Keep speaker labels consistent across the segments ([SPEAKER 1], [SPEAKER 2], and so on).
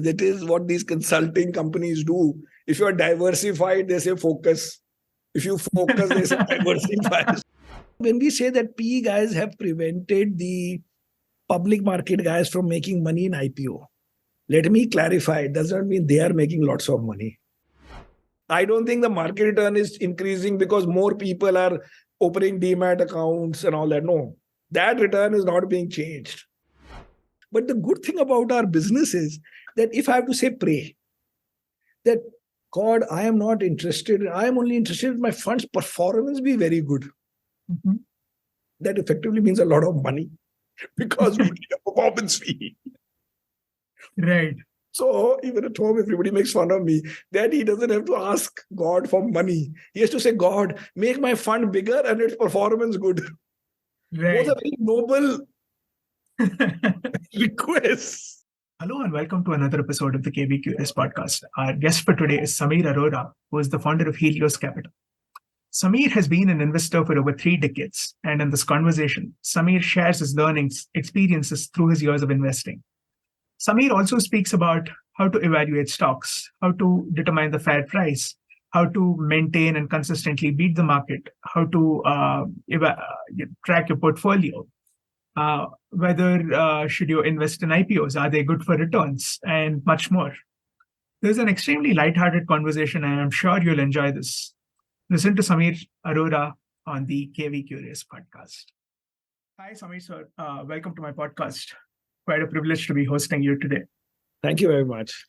[SPEAKER 1] That is what these consulting companies do. If you are diversified, they say focus. If you focus, they say diversify. When we say that PE guys have prevented the public market guys from making money in IPO, let me clarify. It does not mean they are making lots of money. I don't think the market return is increasing because more people are opening demat accounts and all that. No, that return is not being changed. But the good thing about our business is that if I have to say pray, that God, I am not interested. I am only interested in my fund's performance be very good.
[SPEAKER 2] Mm-hmm.
[SPEAKER 1] That effectively means a lot of money because we need a performance fee.
[SPEAKER 2] Right.
[SPEAKER 1] So even at home, everybody makes fun of me that he doesn't have to ask God for money. He has to say, God, make my fund bigger and its performance good.
[SPEAKER 2] Right.
[SPEAKER 1] Both are very noble requests.
[SPEAKER 2] Hello and welcome to another episode of the KVKurious Podcast. Our guest for today is Samir Arora, who is the founder of Helios Capital. Samir has been an investor for over 3 decades, and in this conversation, Samir shares his learnings, experiences through his years of investing. Samir also speaks about how to evaluate stocks, how to determine the fair price, how to maintain and consistently beat the market, how to track your portfolio, whether should you invest in IPOs, are they good for returns, and much more. There's an extremely lighthearted conversation, and I'm sure you'll enjoy this. Listen to Samir Arora on the KVKurious Podcast. Hi, Samir, sir. Welcome to my podcast. Quite a privilege to be hosting you today.
[SPEAKER 1] Thank you very much.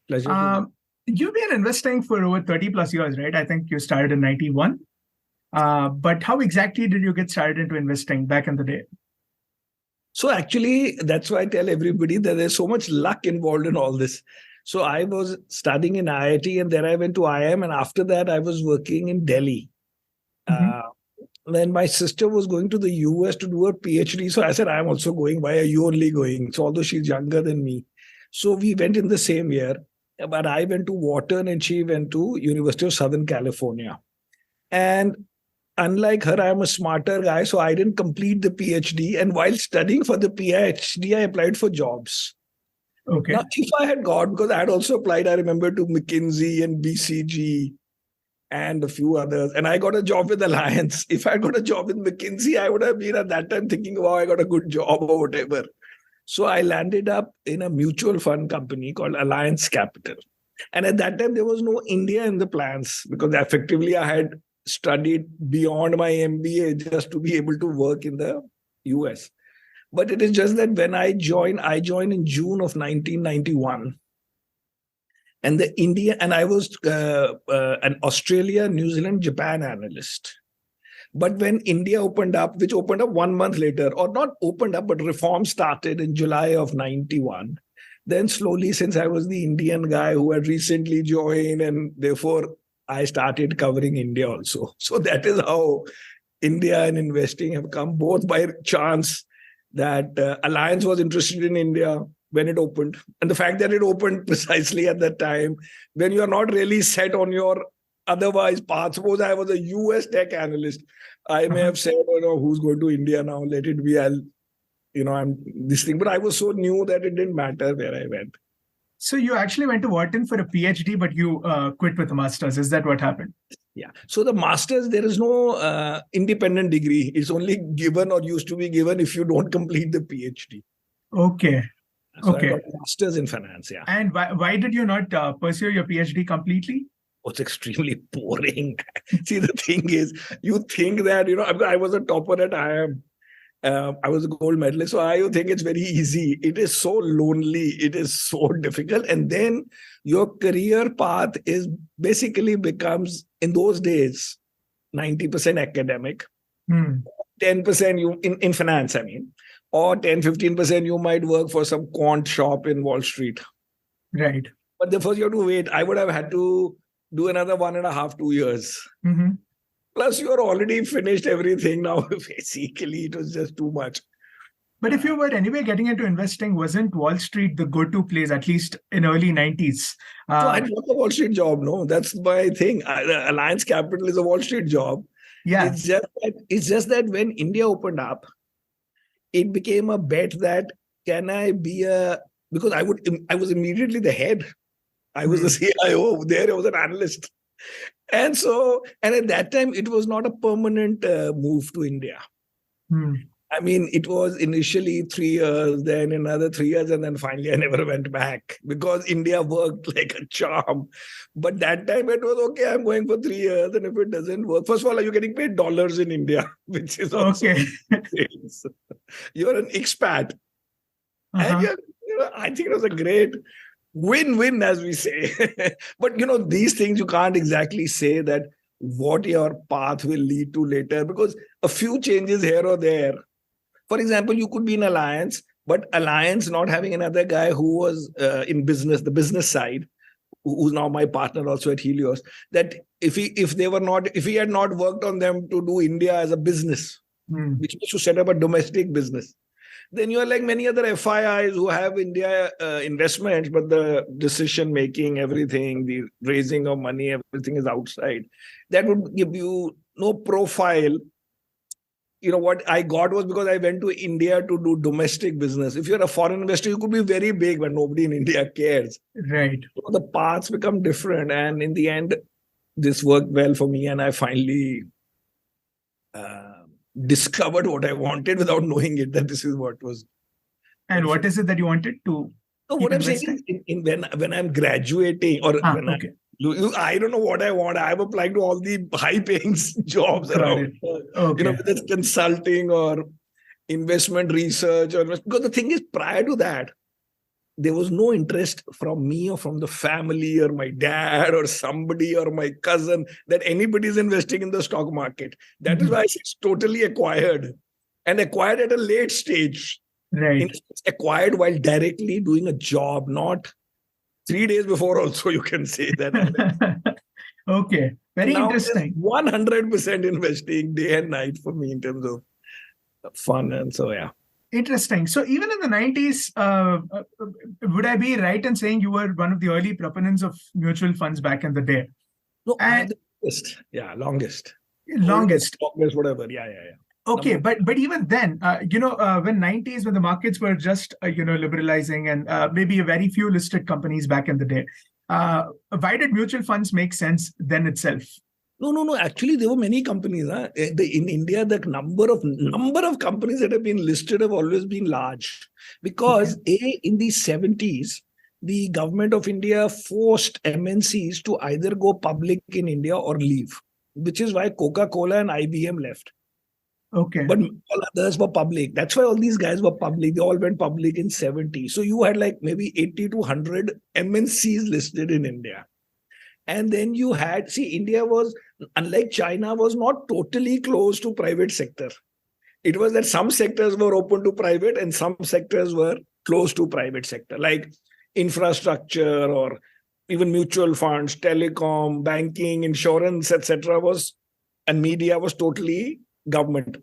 [SPEAKER 1] Pleasure.
[SPEAKER 2] You've been investing for over 30 plus years, right? I think you started in 91. But how exactly did you get started into investing back in the day?
[SPEAKER 1] So actually, that's why I tell everybody that there's so much luck involved in all this. So I was studying in IIT and then I went to IIM, and after that I was working in Delhi.
[SPEAKER 2] Mm-hmm.
[SPEAKER 1] Then my sister was going to the US to do her PhD. So I said, I'm also going. Why are you only going? So although she's younger than me. So we went in the same year, but I went to Wharton and she went to University of Southern California. And unlike her, I'm a smarter guy. So I didn't complete the PhD. And while studying for the PhD, I applied for jobs.
[SPEAKER 2] Okay.
[SPEAKER 1] Now, if I had gone, because I had also applied, I remember, to McKinsey and BCG and a few others. And I got a job with Alliance. If I got a job with McKinsey, I would have been at that time thinking, wow, I got a good job or whatever. So I landed up in a mutual fund company called Helios Capital. And at that time, there was no India in the plans because effectively I had studied beyond my MBA just to be able to work in the US. But it is just that when I joined in June of 1991. And I was an Australia, New Zealand, Japan analyst. But when India opened up, which opened up 1 month later, or not opened up, but reform started in July of 91. Then slowly, since I was the Indian guy who had recently joined, and therefore I started covering India also. So that is how India and investing have come, both by chance that Alliance was interested in India when it opened. And the fact that it opened precisely at that time, when you are not really set on your otherwise path. Suppose I was a US tech analyst, I may have said, oh, no, who's going to India now? Let it be. I'm this thing. But I was so new that it didn't matter where I went.
[SPEAKER 2] So you actually went to Wharton for a PhD, but you quit with a master's. Is that what happened?
[SPEAKER 1] Yeah. So the master's, there is no independent degree. It's only given or used to be given if you don't complete the PhD.
[SPEAKER 2] Okay.
[SPEAKER 1] So
[SPEAKER 2] okay.
[SPEAKER 1] I got a master's in finance. Yeah.
[SPEAKER 2] And why did you not pursue your PhD completely?
[SPEAKER 1] It's extremely boring. See, the thing is, you think that, I was a topper at IIM. I was a gold medalist. So you think it's very easy. It is so lonely. It is so difficult. And then your career path is basically becomes, in those days, 90% academic, 10% you in finance, or 10-15% you might work for some quant shop in Wall Street.
[SPEAKER 2] Right.
[SPEAKER 1] But the first you have to wait. I would have had to do another 1.5, 2 years.
[SPEAKER 2] Mm-hmm.
[SPEAKER 1] Plus, you are already finished everything now. Basically, it was just too much.
[SPEAKER 2] But if you were anyway getting into investing, wasn't Wall Street the go-to place, at least in early 90s?
[SPEAKER 1] So I got a Wall Street job, no? That's my thing. Helios Capital is a Wall Street job.
[SPEAKER 2] Yeah.
[SPEAKER 1] It's just that when India opened up, it became a bet that can I be a because I was immediately the head. I was the CIO. There I was an analyst. And at that time, it was not a permanent move to India. I mean, it was initially 3 years, then another 3 years, and then finally I never went back because India worked like a charm. But that time it was okay, I'm going for 3 years, and if it doesn't work, first of all, you're getting paid dollars in India, which is also
[SPEAKER 2] okay.
[SPEAKER 1] You're an expat. And I think it was a great win-win, as we say. But these things you can't exactly say that what your path will lead to later, because a few changes here or there. For example, you could be in Alliance, but Alliance not having another guy who was in business, the business side, who's now my partner also at Helios, that if he had not worked on them to do India as a business, which means to set up a domestic business, then you are like many other FIIs who have India investments, but the decision making, everything, the raising of money, everything is outside. That would give you no profile. What I got was because I went to India to do domestic business. If you're a foreign investor, you could be very big, but nobody in India cares.
[SPEAKER 2] Right.
[SPEAKER 1] So the paths become different. And in the end, this worked well for me. And I finally discovered what I wanted without knowing it, that this is what was.
[SPEAKER 2] And what is it that you wanted to?
[SPEAKER 1] No, what I'm saying is when I'm graduating or
[SPEAKER 2] okay.
[SPEAKER 1] I don't know what I want. I'm applying to all the high-paying jobs around.
[SPEAKER 2] Okay.
[SPEAKER 1] Whether it's consulting or investment research, because the thing is, prior to that, there was no interest from me or from the family or my dad or somebody or my cousin that anybody is investing in the stock market. That is why it's totally acquired, and acquired at a late stage.
[SPEAKER 2] Right.
[SPEAKER 1] It's acquired while directly doing a job, not 3 days before also, you can say that.
[SPEAKER 2] Okay. Very interesting.
[SPEAKER 1] 100% investing day and night for me in terms of fun. And so, yeah.
[SPEAKER 2] Interesting. So even in the 90s, would I be right in saying you were one of the early proponents of mutual funds back in the day?
[SPEAKER 1] No, the longest. Yeah, longest.
[SPEAKER 2] Longest,
[SPEAKER 1] whatever. Yeah.
[SPEAKER 2] Okay, but even then, when 90s, when the markets were just, liberalizing and maybe a very few listed companies back in the day, why did mutual funds make sense then itself?
[SPEAKER 1] No. Actually, there were many companies. In India, the number of companies that have been listed have always been large. Because in the 70s, the government of India forced MNCs to either go public in India or leave, which is why Coca-Cola and IBM left.
[SPEAKER 2] Okay.
[SPEAKER 1] But all others were public. That's why all these guys were public. They all went public in 70. So you had like maybe 80 to 100 MNCs listed in India. And then you had, India was, unlike China, was not totally closed to private sector. It was that some sectors were open to private and some sectors were closed to private sector, like infrastructure or even mutual funds, telecom, banking, insurance, etc. and media was totally government.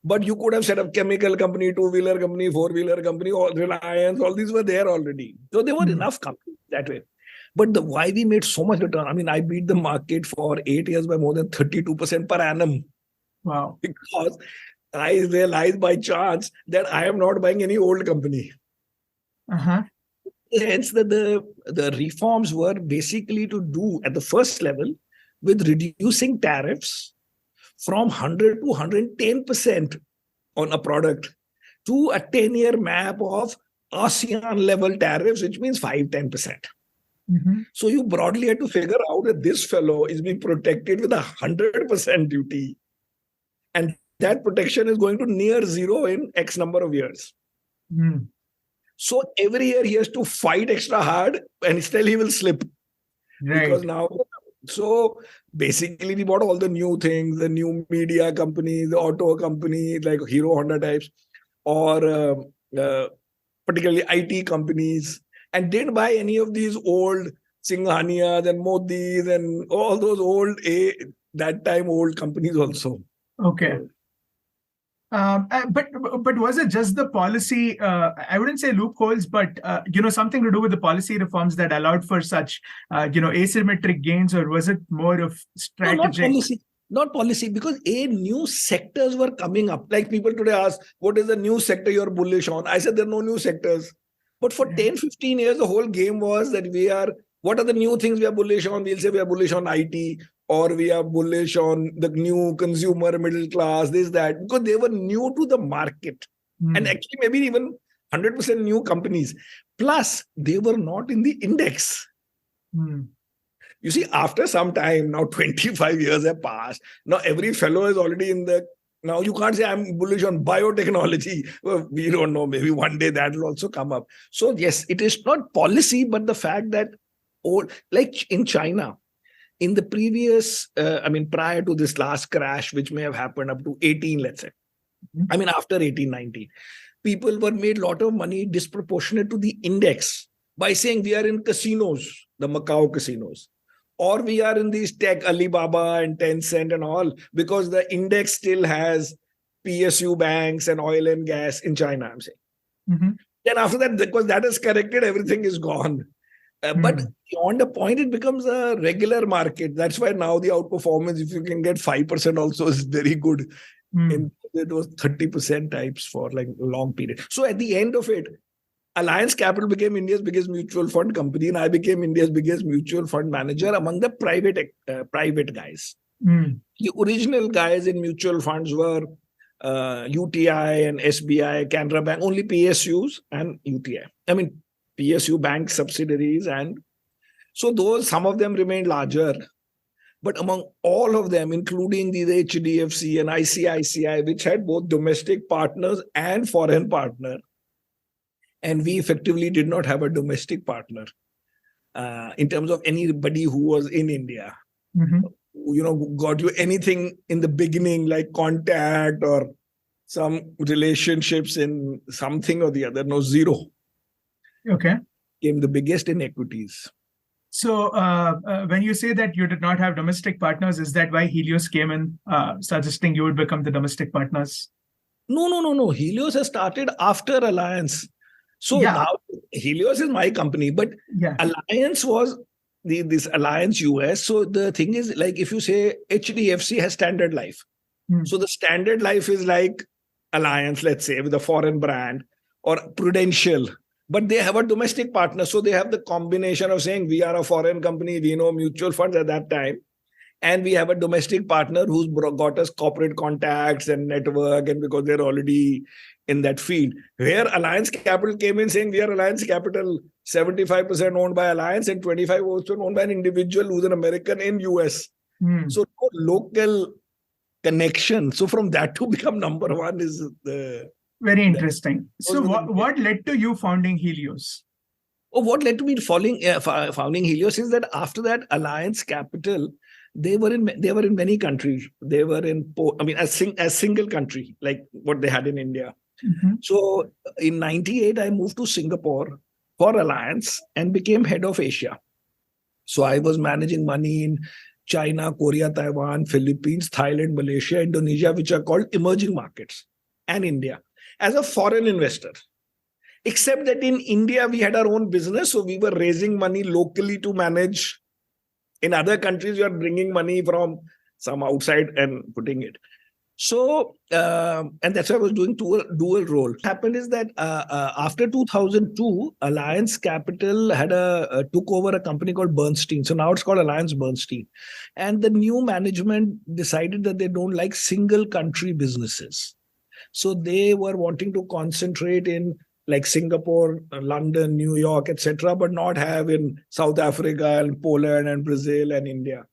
[SPEAKER 1] But you could have set up chemical company, two-wheeler company, four-wheeler company, or Reliance, all these were there already. So there were enough companies that way. But why we made so much return? I mean, I beat the market for 8 years by more than 32% per annum.
[SPEAKER 2] Wow.
[SPEAKER 1] Because I realized by chance that I am not buying any old company. Hence, the reforms were basically to do at the first level with reducing tariffs from 100 to 110% on a product to a 10-year map of ASEAN level tariffs, which means 5-10%. So you broadly had to figure out that this fellow is being protected with 100% duty. And that protection is going to near zero in X number of years. So every year he has to fight extra hard and still he will slip.
[SPEAKER 2] Right.
[SPEAKER 1] Because now, so basically we bought all the new things, the new media companies, the auto companies like Hero Honda types, or particularly IT companies, and didn't buy any of these old Singhaniyas and Modis and all those old, that time old companies also.
[SPEAKER 2] Okay. But was it just the policy, I wouldn't say loopholes, but, something to do with the policy reforms that allowed for such, asymmetric gains, or was it more of strategic?
[SPEAKER 1] No, not policy, because new sectors were coming up. Like people today ask, what is the new sector you're bullish on? I said, there are no new sectors. But for 10, 15 years, the whole game was that what are the new things we are bullish on? We'll say we are bullish on IT, or we are bullish on the new consumer, middle class, this, that, because they were new to the market. And actually maybe even 100% new companies. Plus, they were not in the index. You see, after some time, now 25 years have passed. Now every fellow is already now you can't say I'm bullish on biotechnology. Well, we don't know. Maybe one day that will also come up. So yes, it is not policy, but the fact that, like in China, in the previous, prior to this last crash, which may have happened up to 18, let's say, after 18, 19, people were made a lot of money disproportionate to the index by saying we are in casinos, the Macau casinos, or we are in these tech, Alibaba and Tencent and all, because the index still has PSU banks and oil and gas in China, I'm saying. Then after that, because that is corrected, everything is gone. But beyond a point, it becomes a regular market. That's why now the outperformance, if you can get 5% also, is very good. It was 30% types for like a long period. So at the end of it, Alliance Capital became India's biggest mutual fund company, and I became India's biggest mutual fund manager among the private guys. The original guys in mutual funds were UTI and SBI, Canara Bank, only PSUs and UTI. PSU bank subsidiaries, and so some of them remained larger. But among all of them, including the HDFC and ICICI, which had both domestic partners and foreign partner, and we effectively did not have a domestic partner in terms of anybody who was in India. Got you anything in the beginning like contact or some relationships in something or the other. No, zero.
[SPEAKER 2] Okay.
[SPEAKER 1] Became the biggest in equities.
[SPEAKER 2] So when you say that you did not have domestic partners, is that why Helios came in suggesting you would become the domestic partners?
[SPEAKER 1] No. Helios has started after Alliance. So now Helios is my company, but Alliance was this Alliance US. So the thing is, like if you say HDFC has Standard Life. So the Standard Life is like Alliance, let's say, with a foreign brand, or Prudential. But they have a domestic partner. So they have the combination of saying we are a foreign company, we know mutual funds at that time. And we have a domestic partner who's got us corporate contacts and network, and because they're already in that field. Where Alliance Capital came in saying we are Alliance Capital, 75% owned by Alliance and 25% owned by an individual who's an American in US. So no local connection. So from that to become number one is the...
[SPEAKER 2] Very interesting. So what led to you founding Helios?
[SPEAKER 1] What led to me founding Helios is that after that, Alliance Capital, they were in many countries. They were in, as single country, like what they had in India. So in 98, I moved to Singapore for Alliance and became head of Asia. So I was managing money in China, Korea, Taiwan, Philippines, Thailand, Malaysia, Indonesia, which are called emerging markets, and India, as a foreign investor. Except that in India, we had our own business. So we were raising money locally to manage. In other countries, you are bringing money from some outside and putting it. So, and that's why I was doing dual role. What happened is that after 2002, Alliance Capital took over a company called Bernstein. So now it's called Alliance Bernstein. And the new management decided that they don't like single country businesses. So they were wanting to concentrate in like Singapore, London, New York, etc., but not have in South Africa and Poland and Brazil and India.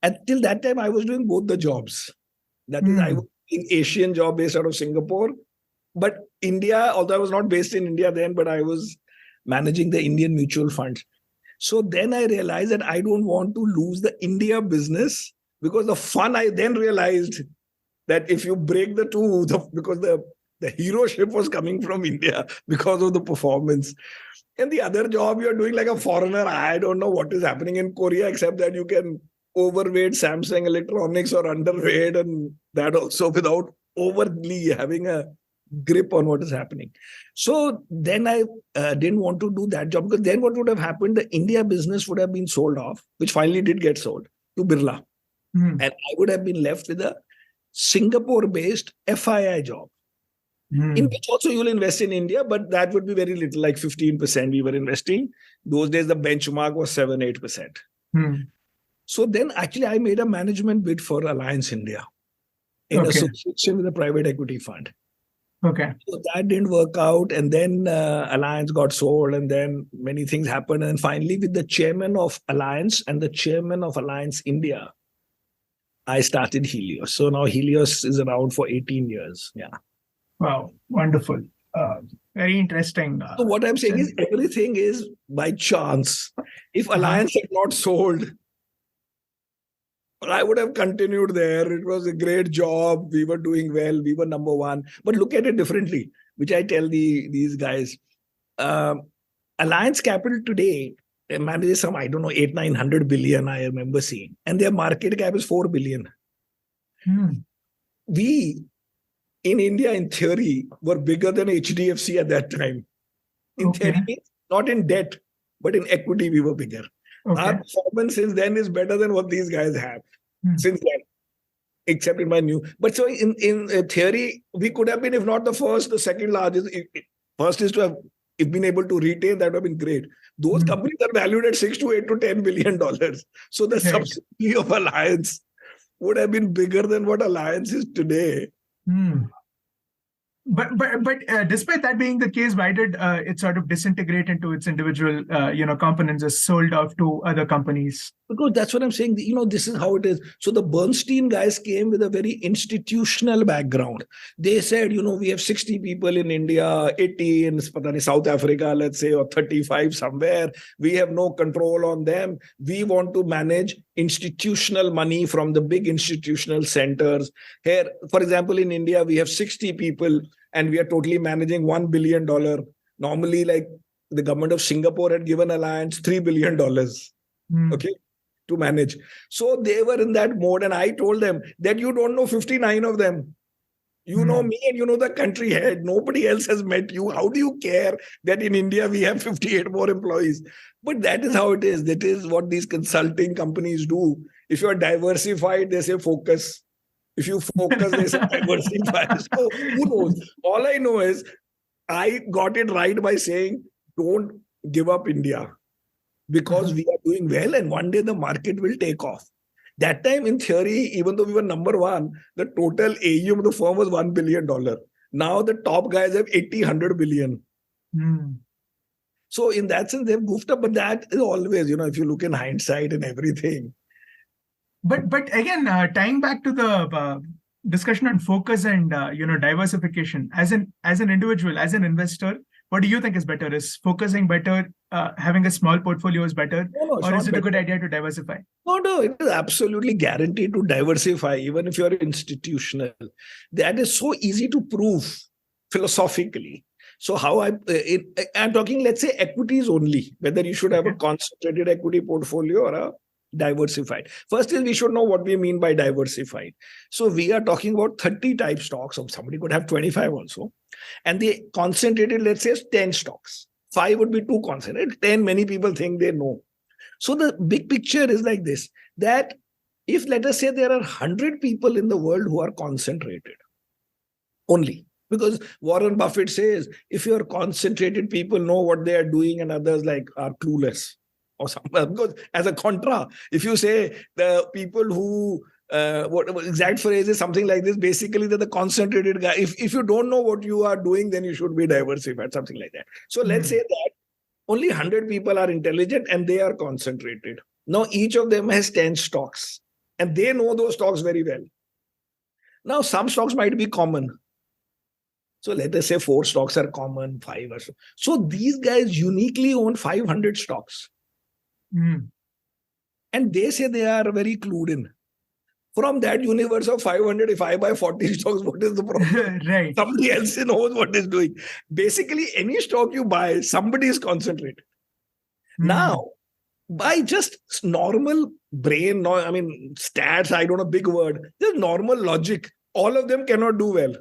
[SPEAKER 1] Until that time, I was doing both the jobs. That is, I was doing Asian job based out of Singapore, but India, although I was not based in India then, but I was managing the Indian mutual funds. So then I realized that I don't want to lose the India business, because the fun, I then realized that if you break the two, because the hero ship was coming from India because of the performance. And the other job you're doing like a foreigner, I don't know what is happening in Korea, except that you can overweight Samsung electronics or underweight, and that also without overly having a grip on what is happening. So then I didn't want to do that job, because then what would have happened, the India business would have been sold off, which finally did get sold to Birla. And I would have been left with a Singapore-based FII job. in which also you'll invest in India, but that would be very little, like 15% we were investing. Those days, the benchmark was 7-8%. So then actually I made a management bid for Alliance India in association with a private equity fund.
[SPEAKER 2] Okay.
[SPEAKER 1] So that didn't work out. And then Alliance got sold, and then many things happened. And finally, with the chairman of Alliance and the chairman of Alliance India, I started Helios. So now Helios is around for 18 years. Yeah.
[SPEAKER 2] Wow. Wonderful. Very interesting.
[SPEAKER 1] So what I'm saying is everything is by chance. If Alliance had not sold, I would have continued there. It was a great job. We were doing well. We were number one. But look at it differently, which I tell these guys. Alliance Capital today manages some, 800-900 billion, I remember seeing. And their market cap is 4 billion. We, in India, in theory, were bigger than HDFC at that time. In theory, not in debt, but in equity, we were bigger. Our performance since then is better than what these guys have since then, except in my new. But so in theory, we could have been, if not the first, the second largest. First is to have been able to retain, that would have been great. Those companies are valued at $6 to 8 to $10 billion. So the subsidy of Alliance would have been bigger than what Alliance is today.
[SPEAKER 2] But despite that being the case, why did it sort of disintegrate into its individual components, as sold off to other companies?
[SPEAKER 1] Because that's what I'm saying. This is how it is. So the Bernstein guys came with a very institutional background. They said, we have 60 people in India, 80 in South Africa, let's say, or 35 somewhere. We have no control on them. We want to manage institutional money from the big institutional centers. Here, for example, in India, we have 60 people and we are totally managing $1 billion. Normally, like the government of Singapore had given Alliance $3 billion. Okay, to manage. So they were in that mode, and I told them that you don't know 59 of them. You know me and you know the country head. Nobody else has met you. How do you care that in India we have 58 more employees? But that is how it is. That is what these consulting companies do. If you are diversified, they say focus. If you focus, they say diversify. So who knows? All I know is I got it right by saying, don't give up India, because we are doing well and one day the market will take off. That time, in theory, even though we were number one, the total AUM of the firm was $1 billion. Now the top guys have 80-100 billion. So in that sense, they've goofed up. But that is always, if you look in hindsight and everything.
[SPEAKER 2] But again, tying back to the discussion on focus and diversification, as an individual, as an investor, what do you think is better? Is focusing better? Having a small portfolio is better? Or is it a good idea to diversify?
[SPEAKER 1] No, it is absolutely guaranteed to diversify, even if you're institutional. That is so easy to prove philosophically. So how I'm talking, let's say, equities only, whether you should have a concentrated equity portfolio or a diversified. First is we should know what we mean by diversified. So we are talking about 30 type stocks, or somebody could have 25 also. And they concentrated, let's say, 10 stocks. 5 would be too concentrated. 10, many people think they know. So the big picture is like this, that if, let us say, there are 100 people in the world who are concentrated only, because Warren Buffett says, if you're concentrated, people know what they are doing and others are clueless. Or something. Because as a contra, if you say the people who, what exact phrase is something like this, basically they're the concentrated guy. If you don't know what you are doing, then you should be diversified, something like that. So let's say that only 100 people are intelligent and they are concentrated. Now each of them has 10 stocks and they know those stocks very well. Now some stocks might be common. So let us say 4 stocks are common, 5 or so. So these guys uniquely own 500 stocks. And they say they are very clued in. From that universe of 500, if I buy 40 stocks, what is the problem?
[SPEAKER 2] Right.
[SPEAKER 1] Somebody else knows what is doing. Basically, any stock you buy, somebody is concentrated. Now, by just normal brain, stats, I don't know, big word, just normal logic, all of them cannot do well.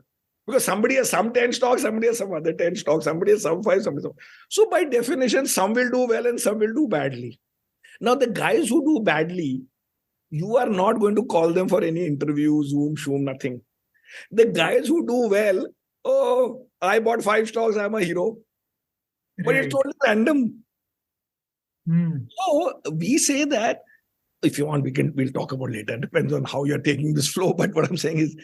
[SPEAKER 1] Because somebody has some 10 stocks, somebody has some other 10 stocks, somebody has some 5, somebody has some. So by definition, some will do well and some will do badly. Now, the guys who do badly, you are not going to call them for any interview, Zoom, nothing. The guys who do well, Oh, I bought 5 stocks, I'm a hero. But it's
[SPEAKER 2] Right.
[SPEAKER 1] totally random.
[SPEAKER 2] Hmm.
[SPEAKER 1] So we say that, if you want, we'll talk about later. Depends on how you're taking this flow. But what I'm saying is,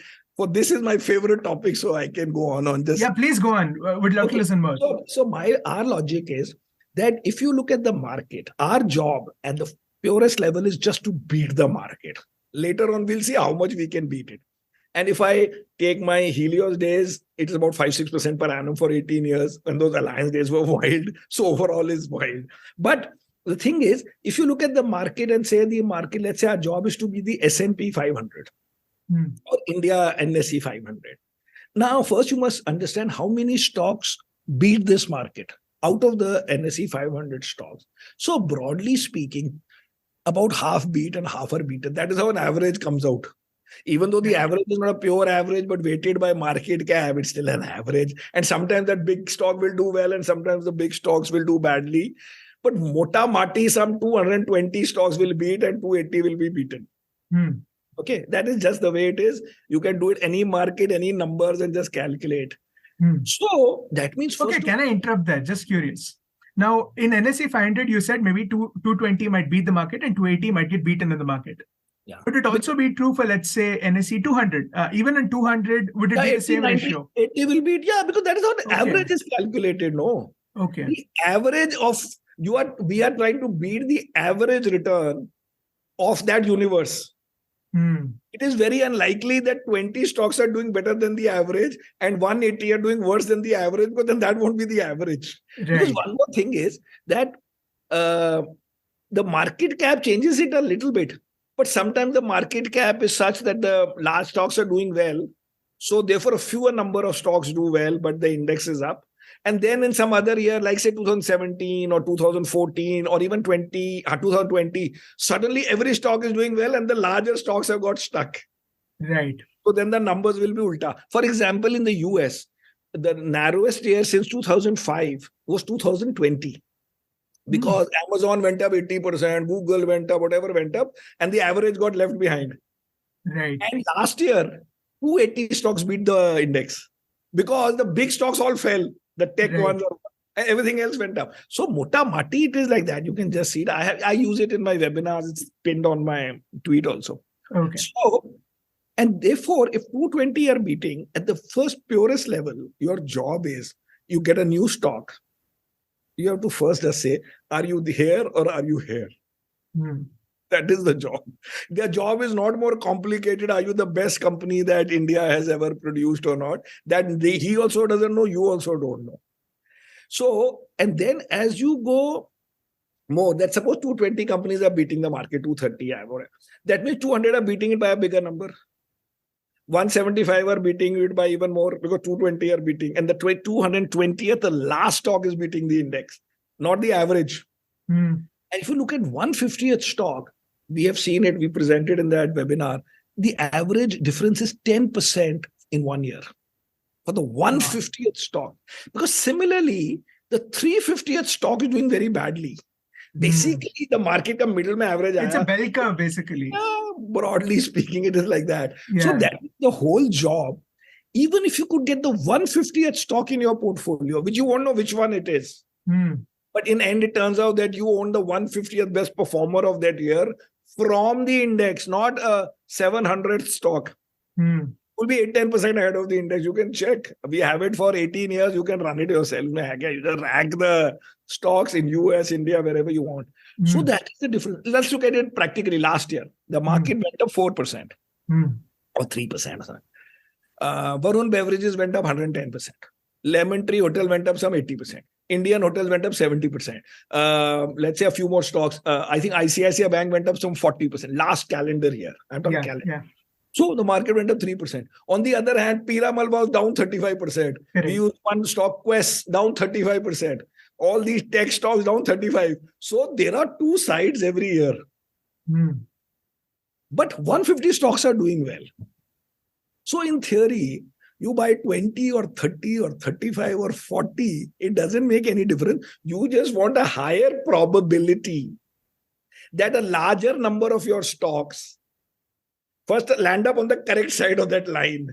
[SPEAKER 1] this is my favorite topic, so I can go on this.
[SPEAKER 2] Yeah, please go on. Would love to listen more.
[SPEAKER 1] So our logic is that if you look at the market, our job at the purest level is just to beat the market. Later on, we'll see how much we can beat it. And if I take my Helios days, it is about 5-6% per annum for 18 years. And those alliance days were wild. So overall is wild. But the thing is, if you look at the market and say the market, let's say our job is to be the S&P 500 or India NSE 500. Now, first you must understand how many stocks beat this market out of the NSE 500 stocks. So broadly speaking, about half beat and half are beaten. That is how an average comes out. Even though the average is not a pure average, but weighted by market cap, it's still an average. And sometimes that big stock will do well and sometimes the big stocks will do badly. But mota mati, some 220 stocks will beat and 280 will be beaten. Okay, that is just the way it is. You can do it any market, any numbers and just calculate. So that means...
[SPEAKER 2] Okay, can I interrupt there? Just curious. Now, in NSE 500, you said maybe 220 might beat the market and 280 might get beaten in the market.
[SPEAKER 1] Yeah.
[SPEAKER 2] Would it also be true for, let's say, NSE 200? Even in 200, would it be the same
[SPEAKER 1] 90,
[SPEAKER 2] ratio?
[SPEAKER 1] 80 will beat, because that is how the average is calculated, no?
[SPEAKER 2] Okay.
[SPEAKER 1] The average of... we are trying to beat the average return of that universe. It is very unlikely that 20 stocks are doing better than the average and 180 are doing worse than the average, but then that won't be the average. Right. Because one more thing is that the market cap changes it a little bit, but sometimes the market cap is such that the large stocks are doing well. So therefore, a fewer number of stocks do well, but the index is up. And then in some other year, like say 2017 or 2014 or even 2020, suddenly every stock is doing well and the larger stocks have got stuck.
[SPEAKER 2] Right.
[SPEAKER 1] So then the numbers will be ulta. For example, in the US, the narrowest year since 2005 was 2020. Because Amazon went up 80%, Google went up, whatever went up, and the average got left behind.
[SPEAKER 2] Right.
[SPEAKER 1] And last year, 280 stocks beat the index because the big stocks all fell. The tech ones, everything else went up. So mota mati, it is like that. You can just see it. I use it in my webinars. It's pinned on my tweet also.
[SPEAKER 2] Okay.
[SPEAKER 1] So, and therefore, if 220 are beating at the first purest level, your job is you get a new stock. You have to first just say, are you here or are you here? That is the job. Their job is not more complicated. Are you the best company that India has ever produced or not? He also doesn't know, you also don't know. So, and then as you go more, that suppose 220 companies are beating the market, 230. That means 200 are beating it by a bigger number. 175 are beating it by even more because 220 are beating. And the 220th, the last stock is beating the index, not the average. And if you look at 150th stock, we have seen it, we presented in that webinar, the average difference is 10% in 1 year for the 150th stock. Because similarly, the 350th stock is doing very badly. Basically, the market ka middle mein average
[SPEAKER 2] it's a bell curve, basically.
[SPEAKER 1] Broadly speaking, it is like that. Yeah. So that is the whole job. Even if you could get the 150th stock in your portfolio, which you won't know which one it is. But in the end, it turns out that you own the 150th best performer of that year from the index, not a 700th stock. Will be 8-10% ahead of the index. You can check. We have it for 18 years. You can run it yourself. You just rank the stocks in US, India, wherever you want. So that is the difference. Let's look at it practically. Last year, the market went up 4% or 3%. Varun Beverages went up 110%. Lemon Tree Hotel went up some 80%. Indian hotels went up 70%. Let's say a few more stocks. I think ICICI Bank went up some 40% last calendar year. I'm talking calendar. Yeah. So the market went up 3%. On the other hand, Piramal was down 35%. We used one stock, Quest, down 35%. All these tech stocks down 35%. So there are two sides every year. But 150 stocks are doing well. So in theory, you buy 20 or 30 or 35 or 40, it doesn't make any difference. You just want a higher probability that a larger number of your stocks first land up on the correct side of that line.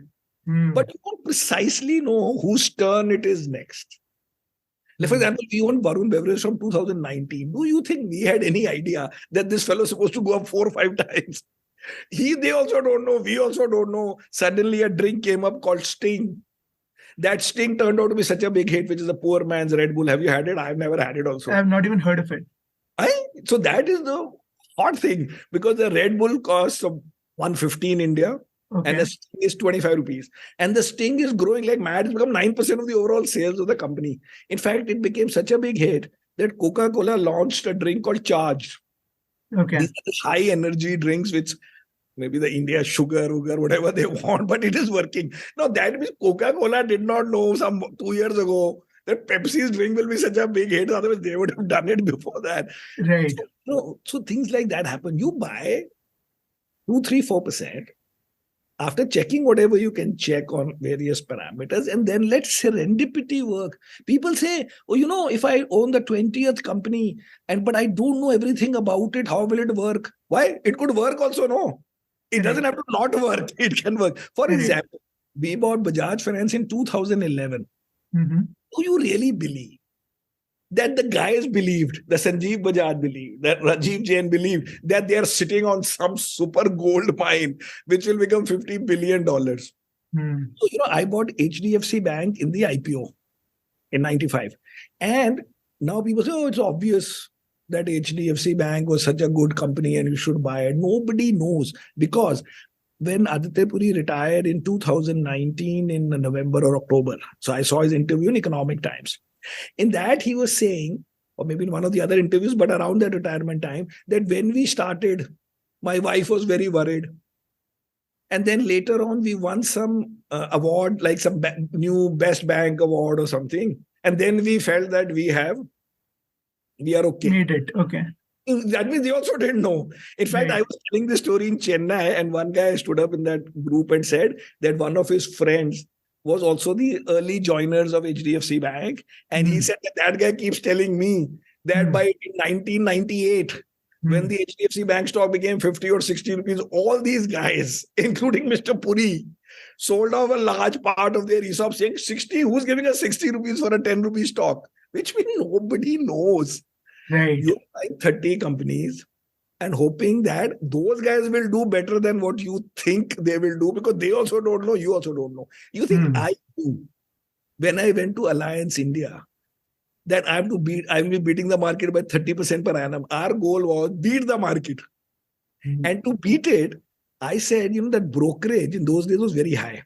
[SPEAKER 1] But you don't precisely know whose turn it is next. Like, for example, we own Varun Beverage from 2019. Do you think we had any idea that this fellow is supposed to go up 4 or 5 times? They also don't know. We also don't know. Suddenly a drink came up called Sting. That Sting turned out to be such a big hit, which is a poor man's Red Bull. Have you had it? I've never had it also.
[SPEAKER 2] I have not even heard of it.
[SPEAKER 1] So that is the hot thing, because the Red Bull costs 150 in India. Okay. And the Sting is 25 rupees. And the Sting is growing like mad. It's become 9% of the overall sales of the company. In fact, it became such a big hit that Coca-Cola launched a drink called Charged.
[SPEAKER 2] Okay.
[SPEAKER 1] These are the high energy drinks, which maybe the India sugar, whatever they want, but it is working. Now, that means Coca-Cola did not know 2 years ago that Pepsi's drink will be such a big hit. Otherwise, they would have done it before that.
[SPEAKER 2] Right.
[SPEAKER 1] So things like that happen. You buy 2, 3, 4%. After checking whatever you can check on various parameters, and then let serendipity work. People say, if I own the 20th company, but I don't know everything about it, how will it work? Why? It could work also, no. It doesn't have to not work. It can work. For example, we bought Bajaj Finance in 2011. Do you really believe that the guys believed, the Sanjeev Bajaj believed, that Rajiv Jain believed that they are sitting on some super gold mine, which will become $50 billion. So, I bought HDFC Bank in the IPO in 95. And now people say, it's obvious that HDFC Bank was such a good company and you should buy it. Nobody knows, because when Aditya Puri retired in 2019 in November or October, so I saw his interview in Economic Times. In that, he was saying, or maybe in one of the other interviews, but around that retirement time, that when we started, my wife was very worried. And then later on, we won some award, like some new Best Bank award or something. And then we felt that we are okay.
[SPEAKER 2] Made it. Okay.
[SPEAKER 1] That means they also didn't know. In fact, I was telling this story in Chennai, and one guy stood up in that group and said that one of his friends was also the early joiners of HDFC Bank. And he said that guy keeps telling me that by 1998, when the HDFC Bank stock became 50 or 60 rupees, all these guys, including Mr. Puri, sold off a large part of their ESOP, saying 60, who's giving us 60 rupees for a 10 rupee stock? Which means nobody knows.
[SPEAKER 2] Right.
[SPEAKER 1] You buy 30 companies and hoping that those guys will do better than what you think they will do, because they also don't know, you also don't know. You think I do. When I went to Alliance India, that I will be beating the market by 30% per annum. Our goal was beat the market. And to beat it, I said, that brokerage in those days was very high.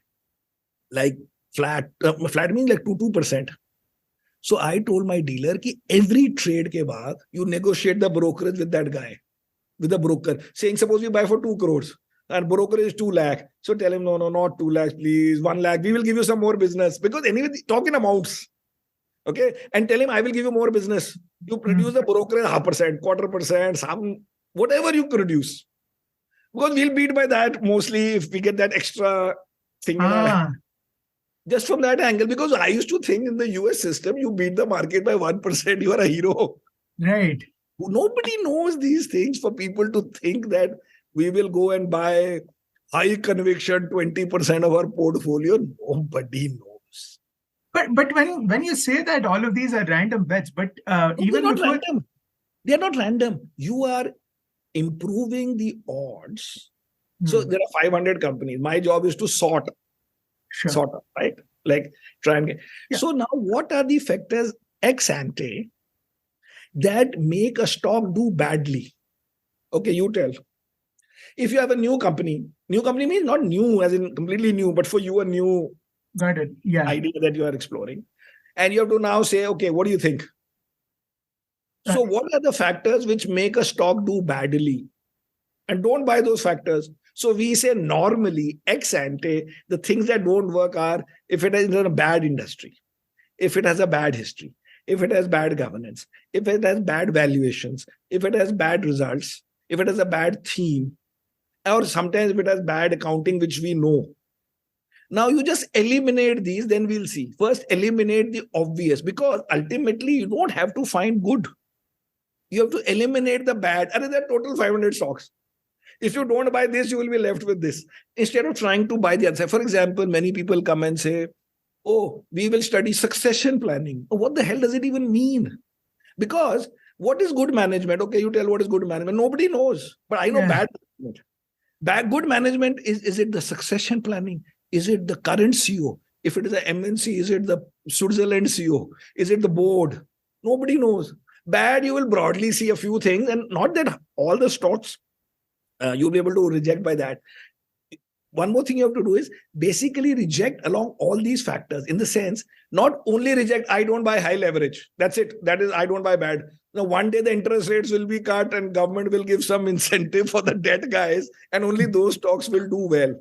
[SPEAKER 1] Like flat means like 2%. So I told my dealer that every trade ke baad, you negotiate the brokerage with that guy, with the broker, saying, suppose we buy for 2 crores and broker is 2 lakh. So tell him, no, not 2 lakhs, please, 1 lakh. We will give you some more business, because anyway, talk in amounts. Okay. And tell him, I will give you more business. You produce the brokerage 0.5%, 0.25%, some, whatever you produce. Because we'll beat by that mostly if we get that extra thing. Just from that angle, because I used to think in the US system, you beat the market by 1%, you are a hero.
[SPEAKER 2] Right.
[SPEAKER 1] Nobody knows these things for people to think that we will go and buy high conviction 20% of our portfolio. Nobody knows.
[SPEAKER 2] But when you say that all of these are random bets, but even
[SPEAKER 1] they're not random. They're not random. You are improving the odds. So there are 500 companies. My job is to sort of, right? Like try and get. So now what are the factors ex ante that make a stock do badly? Okay, you tell. If you have a new company means not new as in completely new, but for you a new idea that you are exploring. And you have to now say, okay, what do you think? So what are the factors which make a stock do badly? And don't buy those factors. So we say normally, ex ante, the things that don't work are if it is in a bad industry, if it has a bad history, if it has bad governance, if it has bad valuations, if it has bad results, if it has a bad theme, or sometimes if it has bad accounting, which we know. Now you just eliminate these, then we'll see. First, eliminate the obvious, because ultimately you don't have to find good. You have to eliminate the bad. And there are total 500 stocks. If you don't buy this, you will be left with this. Instead of trying to buy the other side. For example, many people come and say, oh, we will study succession planning. Oh, what the hell does it even mean? Because what is good management? Okay, you tell what is good management. Nobody knows. But I know bad management. Good management is it the succession planning? Is it the current CEO? If it is an MNC, is it the Switzerland CEO? Is it the board? Nobody knows. Bad, you will broadly see a few things, and not that all the stocks you'll be able to reject by that. One more thing you have to do is basically reject along all these factors, in the sense, not only reject, I don't buy high leverage. That's it. That is, I don't buy bad. Now, one day the interest rates will be cut and government will give some incentive for the debt guys, and only those stocks will do well.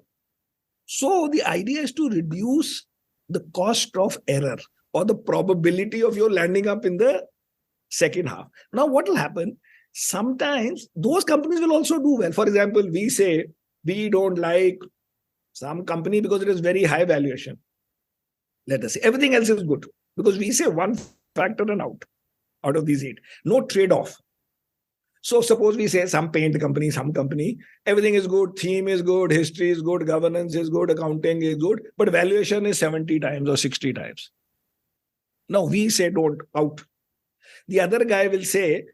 [SPEAKER 1] So the idea is to reduce the cost of error or the probability of your landing up in the second half. Now, what will happen? Sometimes those companies will also do well. For example, we say we don't like some company because it is very high valuation. Let us say everything else is good because we say one factor and out of these 8. No trade-off. So suppose we say some paint company, some company, everything is good, theme is good, history is good, governance is good, accounting is good, but valuation is 70 times or 60 times. Now we say don't, out. The other guy will say,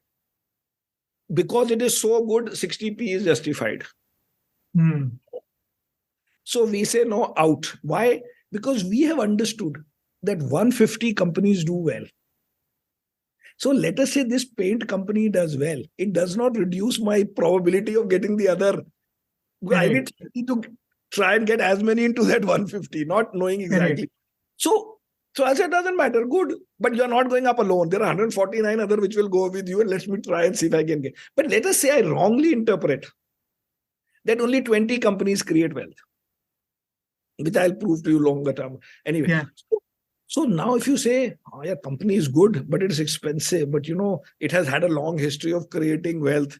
[SPEAKER 1] because it is so good, 60p is justified. So we say no, out. Why? Because we have understood that 150 companies do well. So let us say this paint company does well. It does not reduce my probability of getting the other. Right. I need to try and get as many into that 150, not knowing exactly. Right. So I said, doesn't matter. Good. But you're not going up alone. There are 149 other which will go with you, and let me try and see if I can get. But let us say I wrongly interpret that only 20 companies create wealth, which I'll prove to you longer term. Anyway. Yeah. So now if you say, oh, yeah, company is good, but it is expensive, but it has had a long history of creating wealth.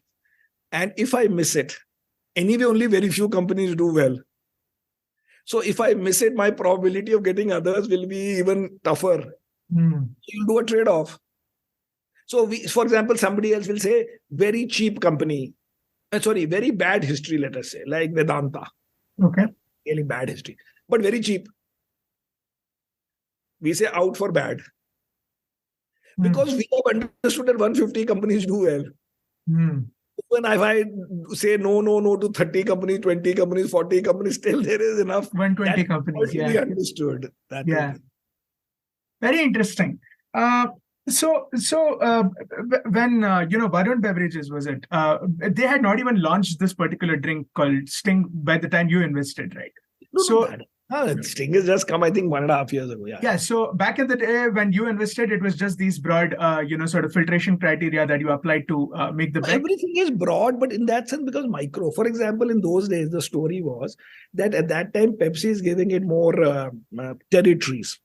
[SPEAKER 1] And if I miss it, anyway, only very few companies do well. So if I miss it, my probability of getting others will be even tougher. You'll do a trade-off. So for example, somebody else will say, very cheap company. Very bad history, let us say, like Vedanta.
[SPEAKER 2] Okay.
[SPEAKER 1] Really bad history, but very cheap. We say out for bad. Because we have understood that 150 companies do well. When if I say no to 30 companies, 20 companies, 40 companies, still there is enough.
[SPEAKER 2] 120 companies,
[SPEAKER 1] yeah. Understood.
[SPEAKER 2] Very interesting. So when Varun Beverages, was it? They had not even launched this particular drink called Sting by the time you invested, right?
[SPEAKER 1] Sting has just come, I think, 1.5 years ago.
[SPEAKER 2] Yeah. So back in the day when you invested, it was just these broad, sort of filtration criteria that you applied to make the bet.
[SPEAKER 1] Everything is broad, but in that sense, because micro. For example, in those days, the story was that at that time, Pepsi is giving it more territories.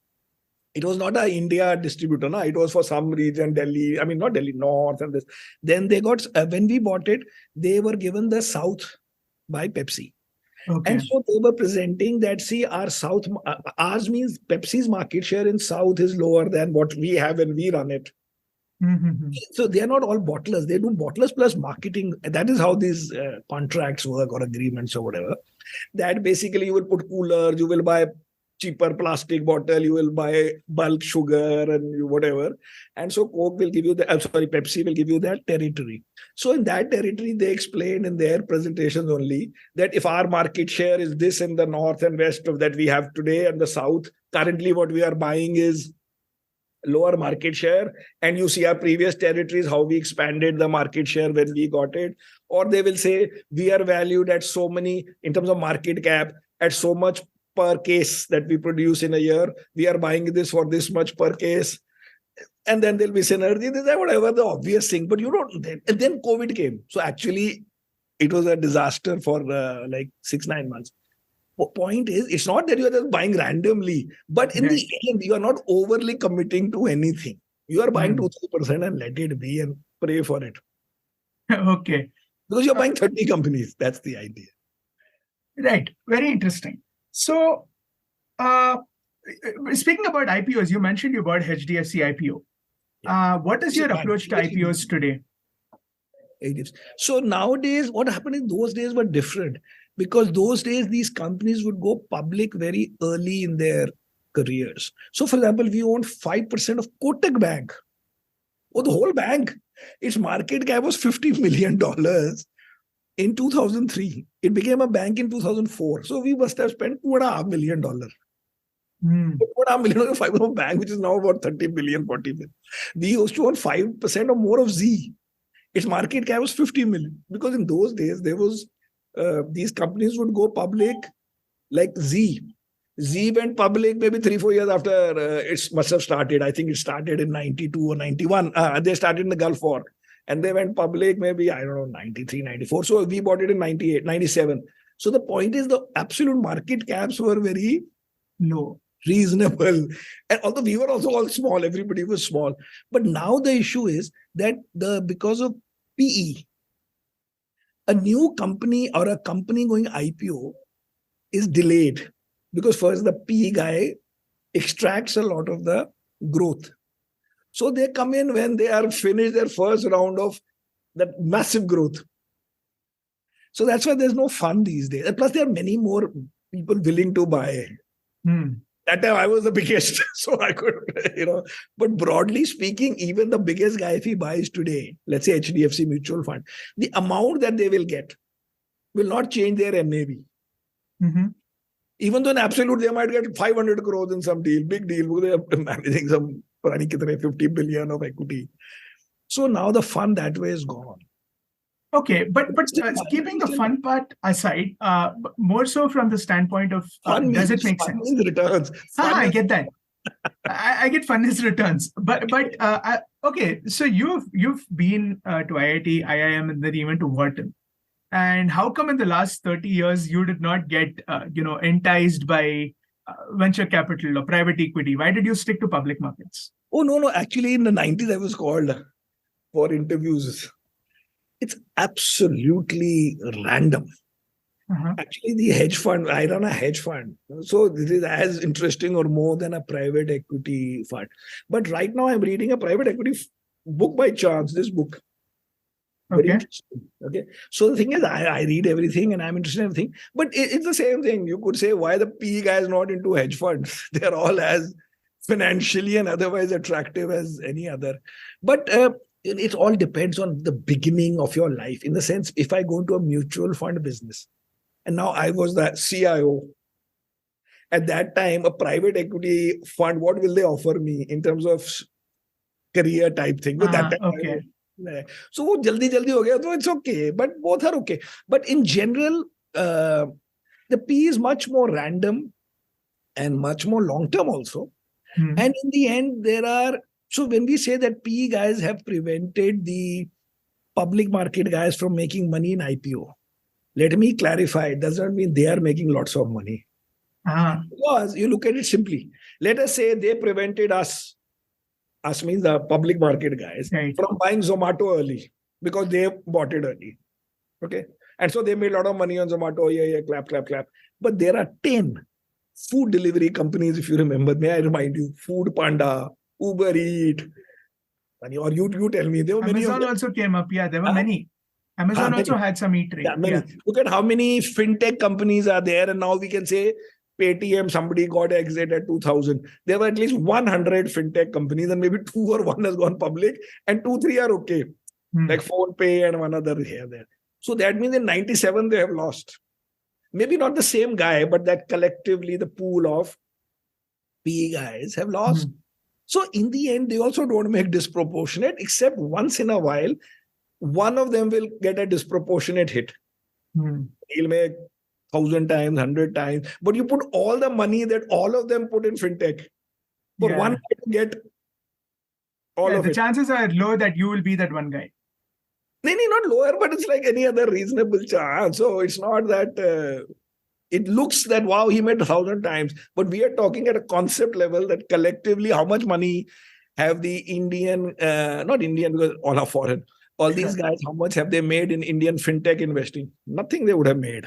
[SPEAKER 1] It was not an India distributor. No? It was for some region, Delhi. I mean, not Delhi, North and this. Then they got, when we bought it, they were given the South by Pepsi. Okay. And so they were presenting that, see, our South, ours means Pepsi's market share in South is lower than what we have when we run it. So they are not all bottlers. They do bottlers plus marketing. That is how these contracts work or agreements or whatever. That basically you will put coolers, you will buy cheaper plastic bottle, you will buy bulk sugar and whatever. And so Coke will give you Pepsi will give you that territory. So in that territory, they explained in their presentations only that if our market share is this in the north and west of that we have today, and the south, currently what we are buying is lower market share. And you see our previous territories, how we expanded the market share when we got it. Or they will say we are valued at so many, in terms of market cap, at so much per case that we produce in a year. We are buying this for this much per case. And then there'll be synergy, whatever the obvious thing. But and then COVID came. So actually, it was a disaster for like 6-9 months. Point is, it's not that you are just buying randomly, but in the end, you are not overly committing to anything. You are buying 2-3% and let it be and pray for it.
[SPEAKER 2] Okay.
[SPEAKER 1] Because you're buying 30 companies. That's the idea.
[SPEAKER 2] Right. Very interesting. So, speaking about IPOs, you mentioned you bought HDFC IPO. What is your approach to IPOs today?
[SPEAKER 1] ADFs. So nowadays, what happened in those days were different, because those days these companies would go public very early in their careers. So, for example, we owned 5% of Kotak Bank. Oh, the whole bank. Its market cap was $50 million in 2003. It became a bank in 2004. So we must have spent $2.5 million. $2.5 million of fiber of bank, which is now about 30 billion, 40 billion. We used to own 5% or more of Z. Its market cap was 50 million. Because in those days, there was these companies would go public like Z. Z went public maybe 3-4 years after it must have started. I think it started in 92 or 91. They started in the Gulf War. And they went public maybe, I don't know, 93, 94. So we bought it in 98, 97. So the point is the absolute market caps were very
[SPEAKER 2] low,
[SPEAKER 1] reasonable. And although we were also all small, everybody was small. But now the issue is that because of PE, a new company or a company going IPO is delayed. Because first the PE guy extracts a lot of the growth. So they come in when they are finished their first round of that massive growth. So that's why there's no fun these days. And plus, there are many more people willing to buy. That time I was the biggest, so I could, But broadly speaking, even the biggest guy, if he buys today, let's say HDFC mutual fund, the amount that they will get will not change their NAV. Even though in absolute, they might get 500 crores in some deal, big deal, because they are managing some 50 billion of equity. So now the fun that way is gone.
[SPEAKER 2] Okay, but keeping the fun part aside, more so from the standpoint of does it make sense?
[SPEAKER 1] Returns.
[SPEAKER 2] I get that. I get fun is returns. But okay, so you've been to IIT, IIM, and then even to Wharton. And how come in the last 30 years you did not get enticed by venture capital or private equity? Why did you stick to public markets?
[SPEAKER 1] Oh, no. Actually, in the 90s, I was called for interviews. It's absolutely random. Actually, the hedge fund, I run a hedge fund. So this is as interesting or more than a private equity fund. But right now, I'm reading a private equity book by chance, this book. Very interesting. Okay. So the thing is, I read everything and I'm interested in everything. But it's the same thing. You could say, why the PE guy is not into hedge funds? They're all as financially and otherwise attractive as any other. But it all depends on the beginning of your life. In the sense, if I go into a mutual fund business, and now I was the CIO, at that time, a private equity fund, what will they offer me in terms of career type thing? But that time, so wo jaldi ho gaya, so it's okay. But both are okay. But in general, the P is much more random and much more long-term also. And in the end, so when we say that PE guys have prevented the public market guys from making money in IPO, let me clarify, it does not mean they are making lots of money. Because you look at it simply. Let us say they prevented us means the public market guys, from buying Zomato early because they bought it early. Okay. And so they made a lot of money on Zomato. Yeah, clap. But there are 10 food delivery companies, if you remember. May I remind you? Food Panda, Uber Eat. Or you tell me. There were
[SPEAKER 2] Amazon also came up. Yeah, there were many. Amazon also had some eatery.
[SPEAKER 1] Yeah. Look at how many fintech companies are there. And now we can say Paytm, somebody got exit at 2000. There were at least 100 fintech companies and maybe 2 or 1 has gone public and 2-3 are okay. Like PhonePe and one other here there. So that means in 97 they have lost. Maybe not the same guy, but that collectively the pool of PE guys have lost. So in the end, they also don't make disproportionate, except once in a while, one of them will get a disproportionate hit. He'll make 1,000 times, 100 times. But you put all the money that all of them put in fintech for one guy to get all of it.
[SPEAKER 2] The chances are low that you will be that one guy.
[SPEAKER 1] Not lower, but it's like any other reasonable chance. So it's not that it looks that, wow, he made 1,000 times. But we are talking at a concept level that collectively, how much money have the Indian, not Indian because all are foreign, all these guys, how much have they made in Indian fintech investing? Nothing they would have made.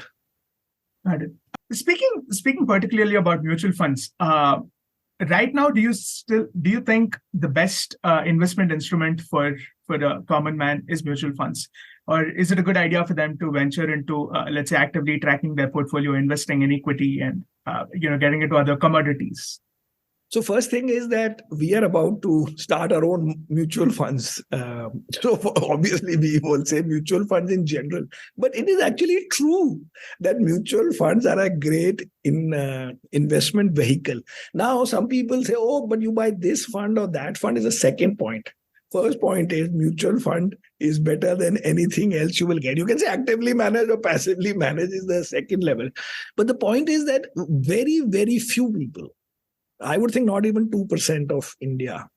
[SPEAKER 2] Speaking particularly about mutual funds, right now, do you think the best investment instrument for a common man is mutual funds? Or is it a good idea for them to venture into, let's say, actively tracking their portfolio, investing in equity and, getting into other commodities?
[SPEAKER 1] So first thing is that we are about to start our own mutual funds. Obviously we will say mutual funds in general, but it is actually true that mutual funds are a great investment vehicle. Now, some people say, oh, but you buy this fund or that fund is a second point. First point is mutual fund is better than anything else you will get. You can say actively managed or passively managed is the second level. But the point is that very, very few people, I would think not even 2% of India,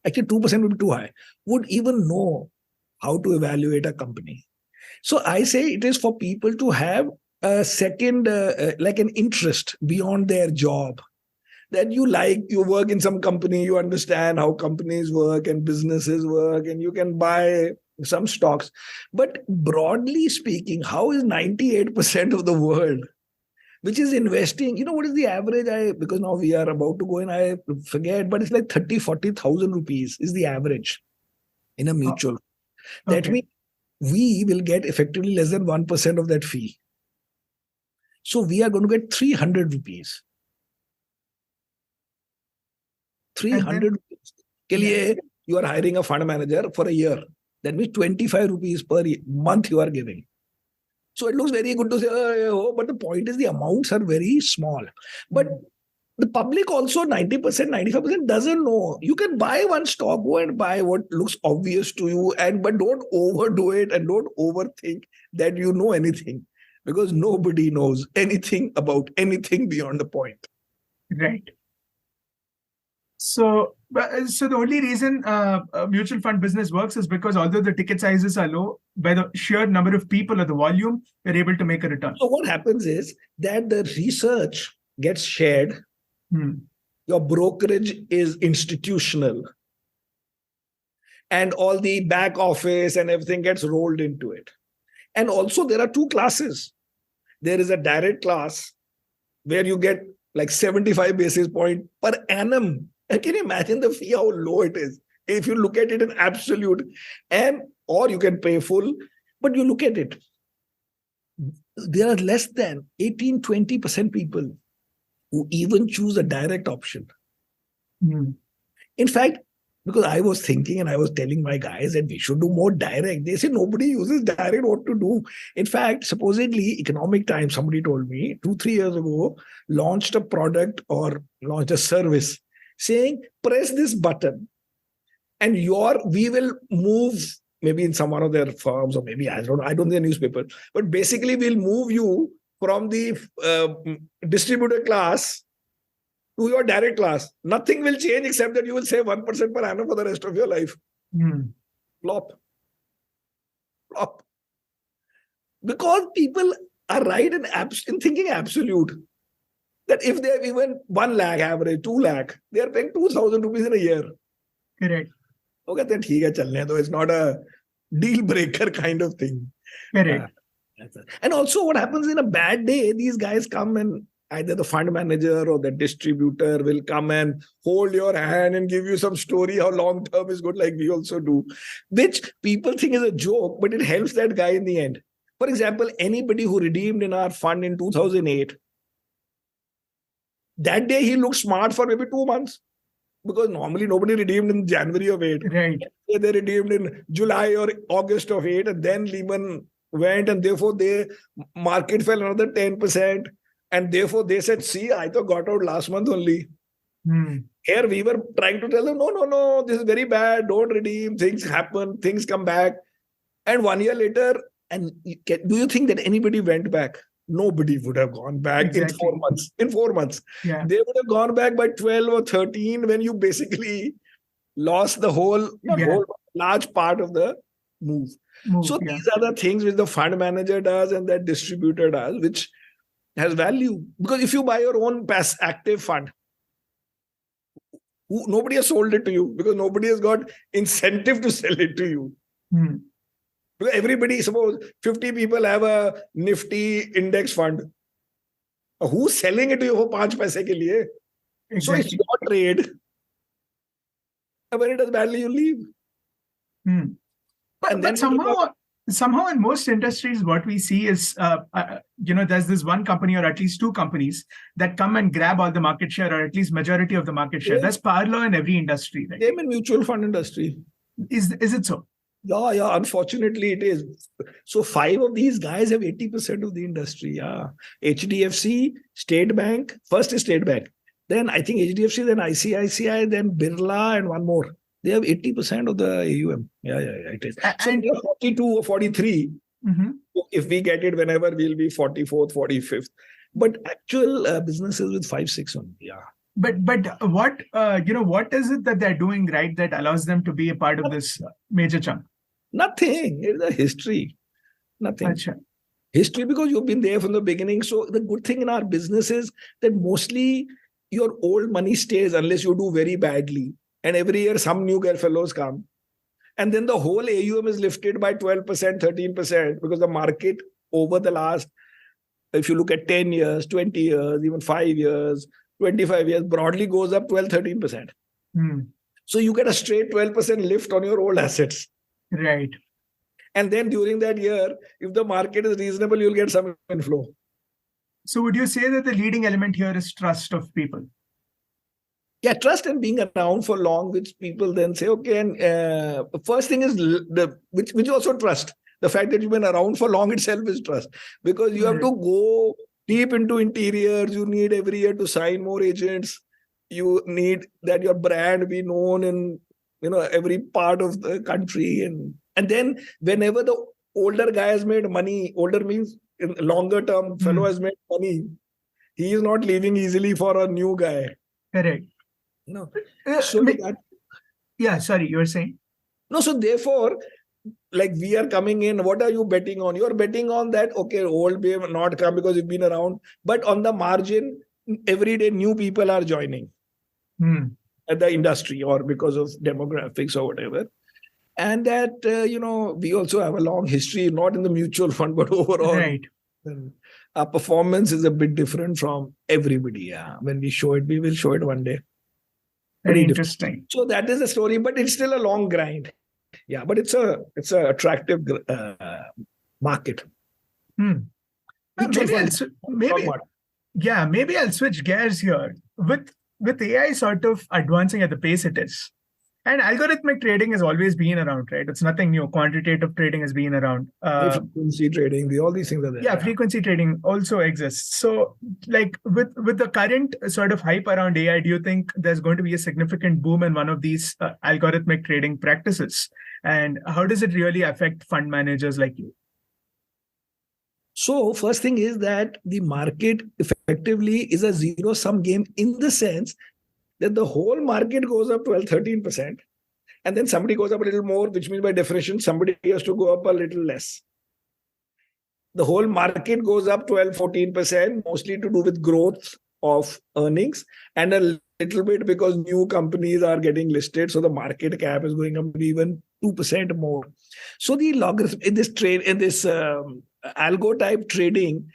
[SPEAKER 1] actually 2% would be too high, would even know how to evaluate a company. So I say it is for people to have a second, like an interest beyond their job. That you work in some company, you understand how companies work and businesses work, and you can buy some stocks. But broadly speaking, how is 98% of the world, which is investing, what is the average? Because now we are about to go in, I forget, but it's like 30,000-40,000 rupees is the average in a mutual.
[SPEAKER 2] Okay.
[SPEAKER 1] That means we will get effectively less than 1% of that fee. So we are going to get 300 rupees. 300 rupees. Ke liye you are hiring a fund manager for a year. That means 25 rupees per month you are giving. So it looks very good to say, oh, but the point is the amounts are very small. But the public also 90%, 95% doesn't know. You can buy one stock, go and buy what looks obvious to you, but don't overdo it and don't overthink that you know anything, because nobody knows anything about anything beyond the point.
[SPEAKER 2] Right. So the only reason mutual fund business works is because although the ticket sizes are low, by the sheer number of people or the volume, you're able to make a return.
[SPEAKER 1] So what happens is that the research gets shared. Your brokerage is institutional. And all the back office and everything gets rolled into it. And also there are two classes. There is a direct class where you get like 75 basis points per annum. And can you imagine the fee, how low it is? If you look at it in absolute, or you can pay full, but you look at it, there are less than 18-20% people who even choose a direct option. In fact, because I was thinking and I was telling my guys that we should do more direct. They say nobody uses direct, what to do? In fact, supposedly Economic Times, somebody told me 2-3 years ago, launched a product or launched a service saying, press this button and we will move, maybe in some one of their firms, or maybe, I don't know the newspaper, but basically we'll move you from the distributor class to your direct class. Nothing will change except that you will save 1% per annum for the rest of your life. Flop. Because people are right in thinking absolute. That if they have even 1 lakh average, 2 lakh, they are paying 2,000 rupees in a year.
[SPEAKER 2] Correct.
[SPEAKER 1] Okay, then it's not a deal breaker kind of thing.
[SPEAKER 2] Correct.
[SPEAKER 1] And also what happens in a bad day, these guys come and either the fund manager or the distributor will come and hold your hand and give you some story how long term is good, like we also do, which people think is a joke, but it helps that guy in the end. For example, anybody who redeemed in our fund in 2008, that day he looked smart for maybe 2 months, because normally nobody redeemed in January of 8.
[SPEAKER 2] Right.
[SPEAKER 1] They redeemed in July or August of 8, and then Lehman went, and therefore the market fell another 10%. And therefore they said, see, I got out last month only. Here we were trying to tell them, no, this is very bad. Don't redeem. Things happen. Things come back. And 1 year later, and do you think that anybody went back? Nobody would have gone back in 4 months. In 4 months.
[SPEAKER 2] Yeah.
[SPEAKER 1] They would have gone back by 12 or 13 when you basically lost the whole, large part of the move. These are the things which the fund manager does and that distributor does, which has value. Because if you buy your own active fund, nobody has sold it to you, because nobody has got incentive to sell it to you. Because everybody, suppose 50 people have a Nifty index fund. Who's selling it to you for 5 paise ke liye? Exactly. So it's your trade. And when it does badly, you leave.
[SPEAKER 2] But somehow somehow in most industries, what we see is, there's this one company or at least two companies that come and grab all the market share or at least majority of the market share. That's parallel in every industry. Right?
[SPEAKER 1] Same in mutual fund industry.
[SPEAKER 2] Is it so?
[SPEAKER 1] Yeah. Unfortunately, it is. So 5 of these guys have 80% of the industry. Yeah. HDFC, State Bank. First is State Bank. Then I think HDFC, then ICICI, then Birla, and one more. They have 80% of the AUM. Yeah, it is. So we are 42 or 43.
[SPEAKER 2] Mm-hmm.
[SPEAKER 1] If we get it whenever, we'll be 44th, 45th. But actual businesses with 5, 6 only. Yeah.
[SPEAKER 2] But what what is it that they're doing right that allows them to be a part of this major chunk?
[SPEAKER 1] Nothing. It's a history. Nothing.
[SPEAKER 2] Achha.
[SPEAKER 1] History, because you've been there from the beginning. So the good thing in our business is that mostly your old money stays unless you do very badly. And every year some new fellows come. And then the whole AUM is lifted by 12%, 13% because the market over the last, if you look at 10 years, 20 years, even 5 years, 25 years, broadly goes up 12, 13%. So you get a straight 12% lift on your old assets.
[SPEAKER 2] Right.
[SPEAKER 1] And then during that year, if the market is reasonable, you'll get some inflow.
[SPEAKER 2] So would you say that the leading element here is trust of people?
[SPEAKER 1] Yeah, trust and being around for long, which people then say, okay, and the first thing is which also trust. The fact that you've been around for long itself is trust. Because you have to go deep into interiors. You need every year to sign more agents. You need that your brand be known in every part of the country. And then whenever the older guy has made money, older means in longer term, fellow has made money, he is not leaving easily for a new guy.
[SPEAKER 2] Correct.
[SPEAKER 1] No.
[SPEAKER 2] Sorry, you were saying?
[SPEAKER 1] No, so therefore, like we are coming in, what are you betting on? You're betting on that, okay, old may not come because you've been around. But on the margin, every day new people are joining at the industry or because of demographics or whatever. And that, we also have a long history, not in the mutual fund, but overall.
[SPEAKER 2] Right.
[SPEAKER 1] Our performance is a bit different from everybody. Yeah. When we show it, we will show it one day.
[SPEAKER 2] Very interesting.
[SPEAKER 1] So that is the story, but it's still a long grind. Yeah, but it's a attractive market.
[SPEAKER 2] Maybe I'll switch gears here. With AI sort of advancing at the pace it is, and algorithmic trading has always been around, right? It's nothing new. Quantitative trading has been around.
[SPEAKER 1] Frequency trading, all these things are there.
[SPEAKER 2] Yeah, frequency trading also exists. So, like with the current sort of hype around AI, do you think there's going to be a significant boom in one of these algorithmic trading practices? And how does it really affect fund managers like you?
[SPEAKER 1] So, first thing is that the market effectively is a zero-sum game in the sense that the whole market goes up 12, 13%. And then somebody goes up a little more, which means by definition, somebody has to go up a little less. The whole market goes up 12, 14%, mostly to do with growth of earnings and a little bit because new companies are getting listed. So the market cap is going up even 2% more. So the logarithm in this algo type trading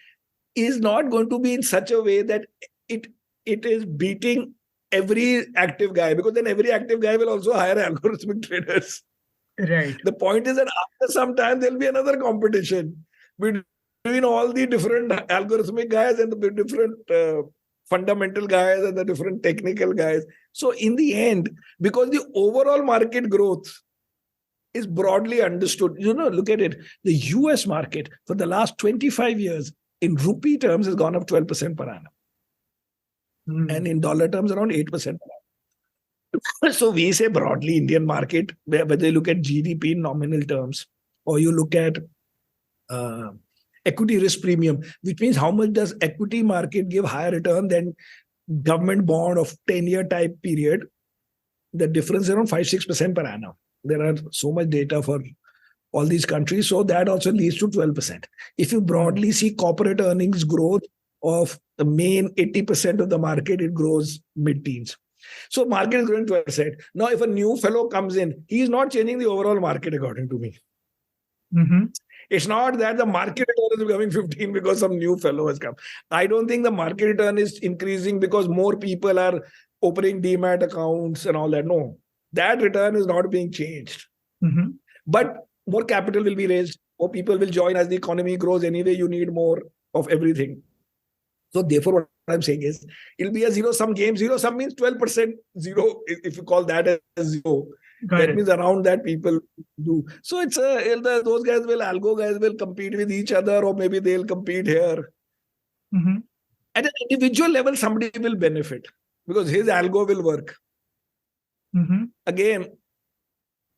[SPEAKER 1] is not going to be in such a way that it is beating every active guy, because then every active guy will also hire algorithmic traders.
[SPEAKER 2] Right.
[SPEAKER 1] The point is that after some time, there'll be another competition between all the different algorithmic guys and the different fundamental guys and the different technical guys. So in the end, because the overall market growth is broadly understood, look at it. The US market for the last 25 years in rupee terms has gone up 12% per annum. And in dollar terms, around 8% per annum. So we say broadly Indian market, whether you look at GDP in nominal terms, or you look at equity risk premium, which means how much does equity market give higher return than government bond of 10-year type period, the difference is around 5-6% per annum. There are so much data for all these countries. So that also leads to 12%. If you broadly see corporate earnings growth of the main 80% of the market, it grows mid-teens. So market is growing 12%. Now, if a new fellow comes in, he is not changing the overall market according to me. It's not that the market return is becoming 15 because some new fellow has come. I don't think the market return is increasing because more people are opening demat accounts and all that. No, that return is not being changed. But more capital will be raised, more people will join as the economy grows. Anyway, you need more of everything. So therefore, what I'm saying is, it'll be a zero-sum game. Zero-sum means 12% zero. If you call that as zero, that means around that people do. So it's those guys algo guys will compete with each other, or maybe they'll compete here.
[SPEAKER 2] Mm-hmm.
[SPEAKER 1] At an individual level, somebody will benefit because his algo will work.
[SPEAKER 2] Mm-hmm.
[SPEAKER 1] Again,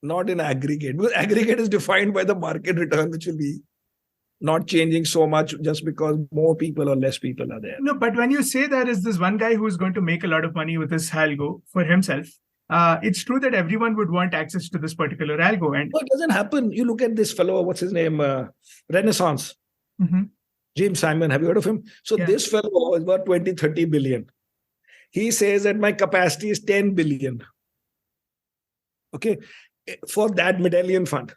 [SPEAKER 1] not in aggregate, because aggregate is defined by the market return, which will be not changing so much just because more people or less people are there.
[SPEAKER 2] No, but when you say there is this one guy who's going to make a lot of money with this algo for himself, it's true that everyone would want access to this particular algo. And
[SPEAKER 1] it doesn't happen. You look at this fellow, what's his name? Renaissance.
[SPEAKER 2] Mm-hmm.
[SPEAKER 1] James Simon, have you heard of him? So this fellow is about 20, 30 billion. He says that my capacity is 10 billion. Okay. For that medallion fund.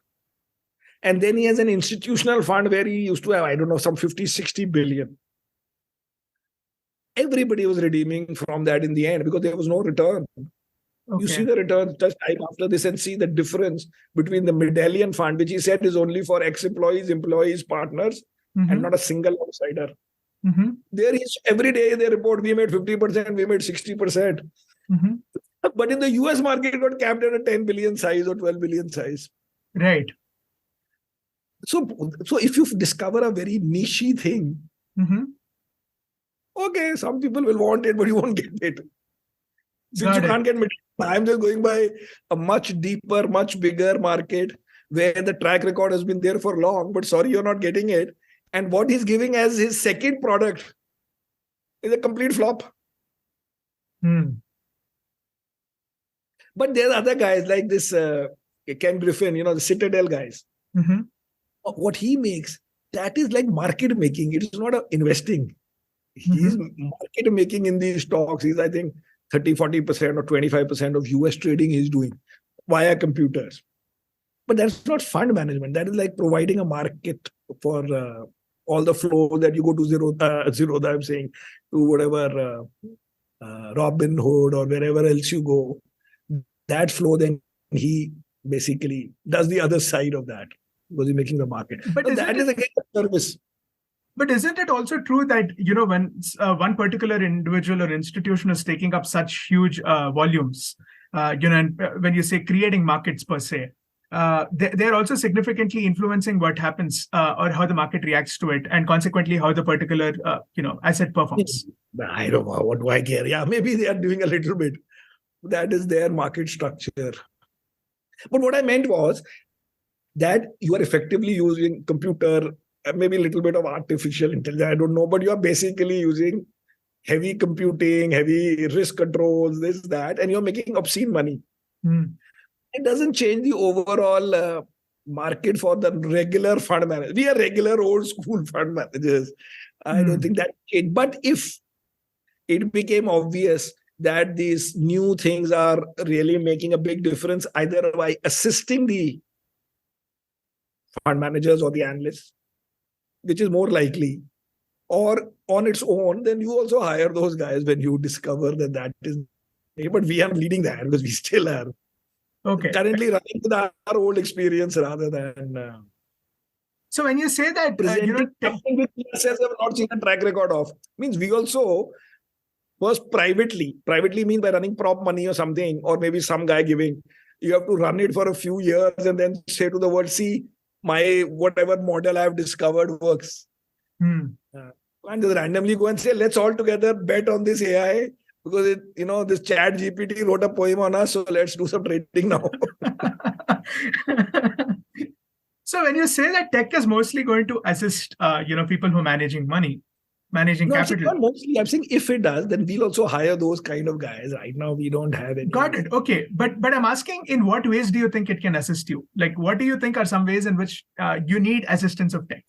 [SPEAKER 1] And then he has an institutional fund where he used to have, I don't know, some 50, 60 billion. Everybody was redeeming from that in the end because there was no return. Okay. You see the returns, just type after this and see the difference between the medallion fund, which he said is only for ex-employees, employees, partners, and not a single outsider.
[SPEAKER 2] Mm-hmm.
[SPEAKER 1] There is every day they report we made 50%, we made 60%.
[SPEAKER 2] Mm-hmm.
[SPEAKER 1] But in the US market, it got capped at a 10 billion size or 12 billion size.
[SPEAKER 2] Right.
[SPEAKER 1] So if you discover a very niche thing,
[SPEAKER 2] mm-hmm.
[SPEAKER 1] okay, some people will want it, but you won't get it. Since you can't get it, I'm just going by a much deeper, much bigger market where the track record has been there for long, but sorry, you're not getting it. And what he's giving as his second product is a complete flop. But there are other guys like this Ken Griffin, the Citadel guys.
[SPEAKER 2] Mm-hmm.
[SPEAKER 1] What he makes, that is like market making. It is not investing. He's market making in these stocks. He's, I think, 30, 40% or 25% of US trading he's doing via computers. But that's not fund management. That is like providing a market for all the flow that you go to Zerodha, I'm saying, to whatever Robinhood or wherever else you go. That flow, then he basically does the other side of that because he's making the market. But that is again a service.
[SPEAKER 2] But isn't it also true that, when one particular individual or institution is taking up such huge volumes, and when you say creating markets per se, they're also significantly influencing what happens or how the market reacts to it, and consequently how the particular, asset performs?
[SPEAKER 1] I don't know. What do I care? Yeah, maybe they are doing a little bit. That is their market structure. But what I meant was that you are effectively using computer, maybe a little bit of artificial intelligence, I don't know, but you are basically using heavy computing, heavy risk controls, this, that, and you're making obscene money. It doesn't change the overall market for the regular fund manager. We are regular old school fund managers. I don't think that changed. But if it became obvious that these new things are really making a big difference, either by assisting the fund managers or the analysts, which is more likely, or on its own, then you also hire those guys when you discover that is. But we are leading that because we still are currently running with our old experience rather than.
[SPEAKER 2] So when you say that,
[SPEAKER 1] something which we ourselves have not seen a track record of, means we also. First, privately means by running prop money or something, or maybe some guy giving. You have to run it for a few years and then say to the world, see, my whatever model I have discovered works. And just randomly go and say, let's all together bet on this AI because this Chat GPT wrote a poem on us, so let's do some trading now.
[SPEAKER 2] So when you say that tech is mostly going to assist, people who are managing money, managing capital.
[SPEAKER 1] I'm saying if it does, then we'll also hire those kind of guys. Right now, we don't have any.
[SPEAKER 2] Got it. Okay. But I'm asking, in what ways do you think it can assist you? Like, what do you think are some ways in which you need assistance of tech?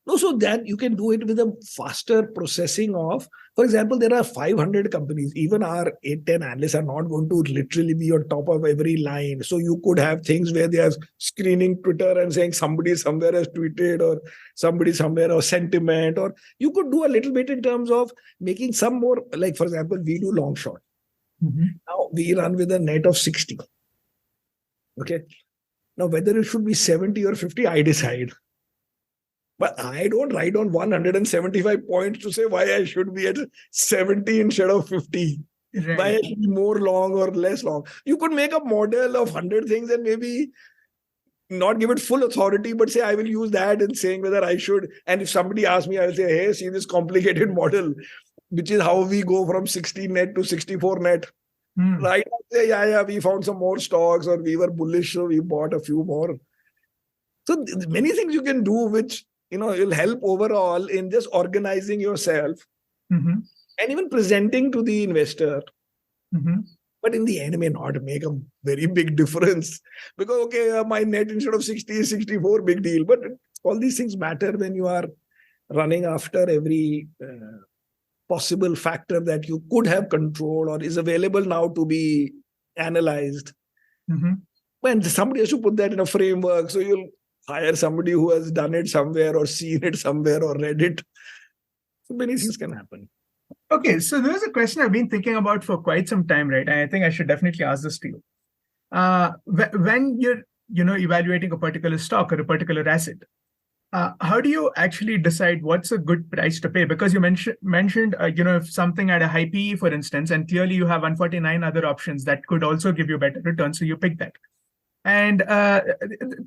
[SPEAKER 1] No, so that you can do it with a faster processing of, for example, there are 500 companies. Even our 8-10 analysts are not going to literally be on top of every line. So you could have things where they are screening Twitter and saying somebody somewhere has tweeted or somebody somewhere or sentiment, or you could do a little bit in terms of making some more, like, for example, we do long short. Now we run with a net of 60. Okay. Now, whether it should be 70 or 50, I decide. But I don't write on 175 points to say why I should be at 70 instead of 50.
[SPEAKER 2] Right.
[SPEAKER 1] Why I should be more long or less long. You could make a model of 100 things and maybe not give it full authority, but say I will use that in saying whether I should. And if somebody asks me, I'll say, hey, see this complicated model, which is how we go from 60 net to 64 net. Right? I'll say, yeah, we found some more stocks or we were bullish, so we bought a few more. So many things you can do, which will help overall in just organizing yourself and even presenting to the investor. But in the end, may not make a very big difference because, okay, my net instead of 60 is 64, big deal. But all these things matter when you are running after every possible factor that you could have control or is available now to be analyzed. When somebody has to put that in a framework, so you'll hire somebody who has done it somewhere or seen it somewhere or read it. So many things can happen.
[SPEAKER 2] Okay, so there's a question I've been thinking about for quite some time, right? And I think I should definitely ask this to you. When you're, evaluating a particular stock or a particular asset, how do you actually decide what's a good price to pay? Because you mentioned, if something at a high PE, for instance, and clearly you have 149 other options that could also give you better returns, so you pick that. And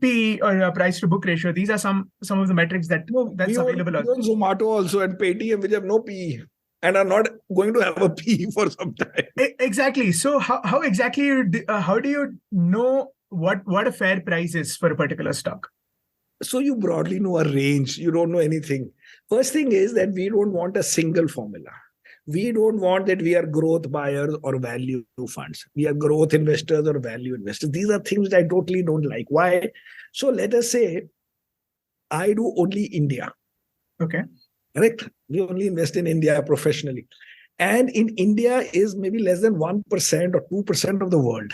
[SPEAKER 2] PE or price to book ratio, these are some of the metrics that's available.
[SPEAKER 1] We own Zomato also and Paytm, which have no PE and are not going to have a PE for some time.
[SPEAKER 2] Exactly. So how exactly how do you know what a fair price is for a particular stock?
[SPEAKER 1] So you broadly know a range. You don't know anything. First thing is that we don't want a single formula. We don't want that we are growth buyers or value funds. We are growth investors or value investors. These are things that I totally don't like. Why? So let us say I do only India.
[SPEAKER 2] Okay.
[SPEAKER 1] Correct? We only invest in India professionally. And in India is maybe less than 1% or 2% of the world.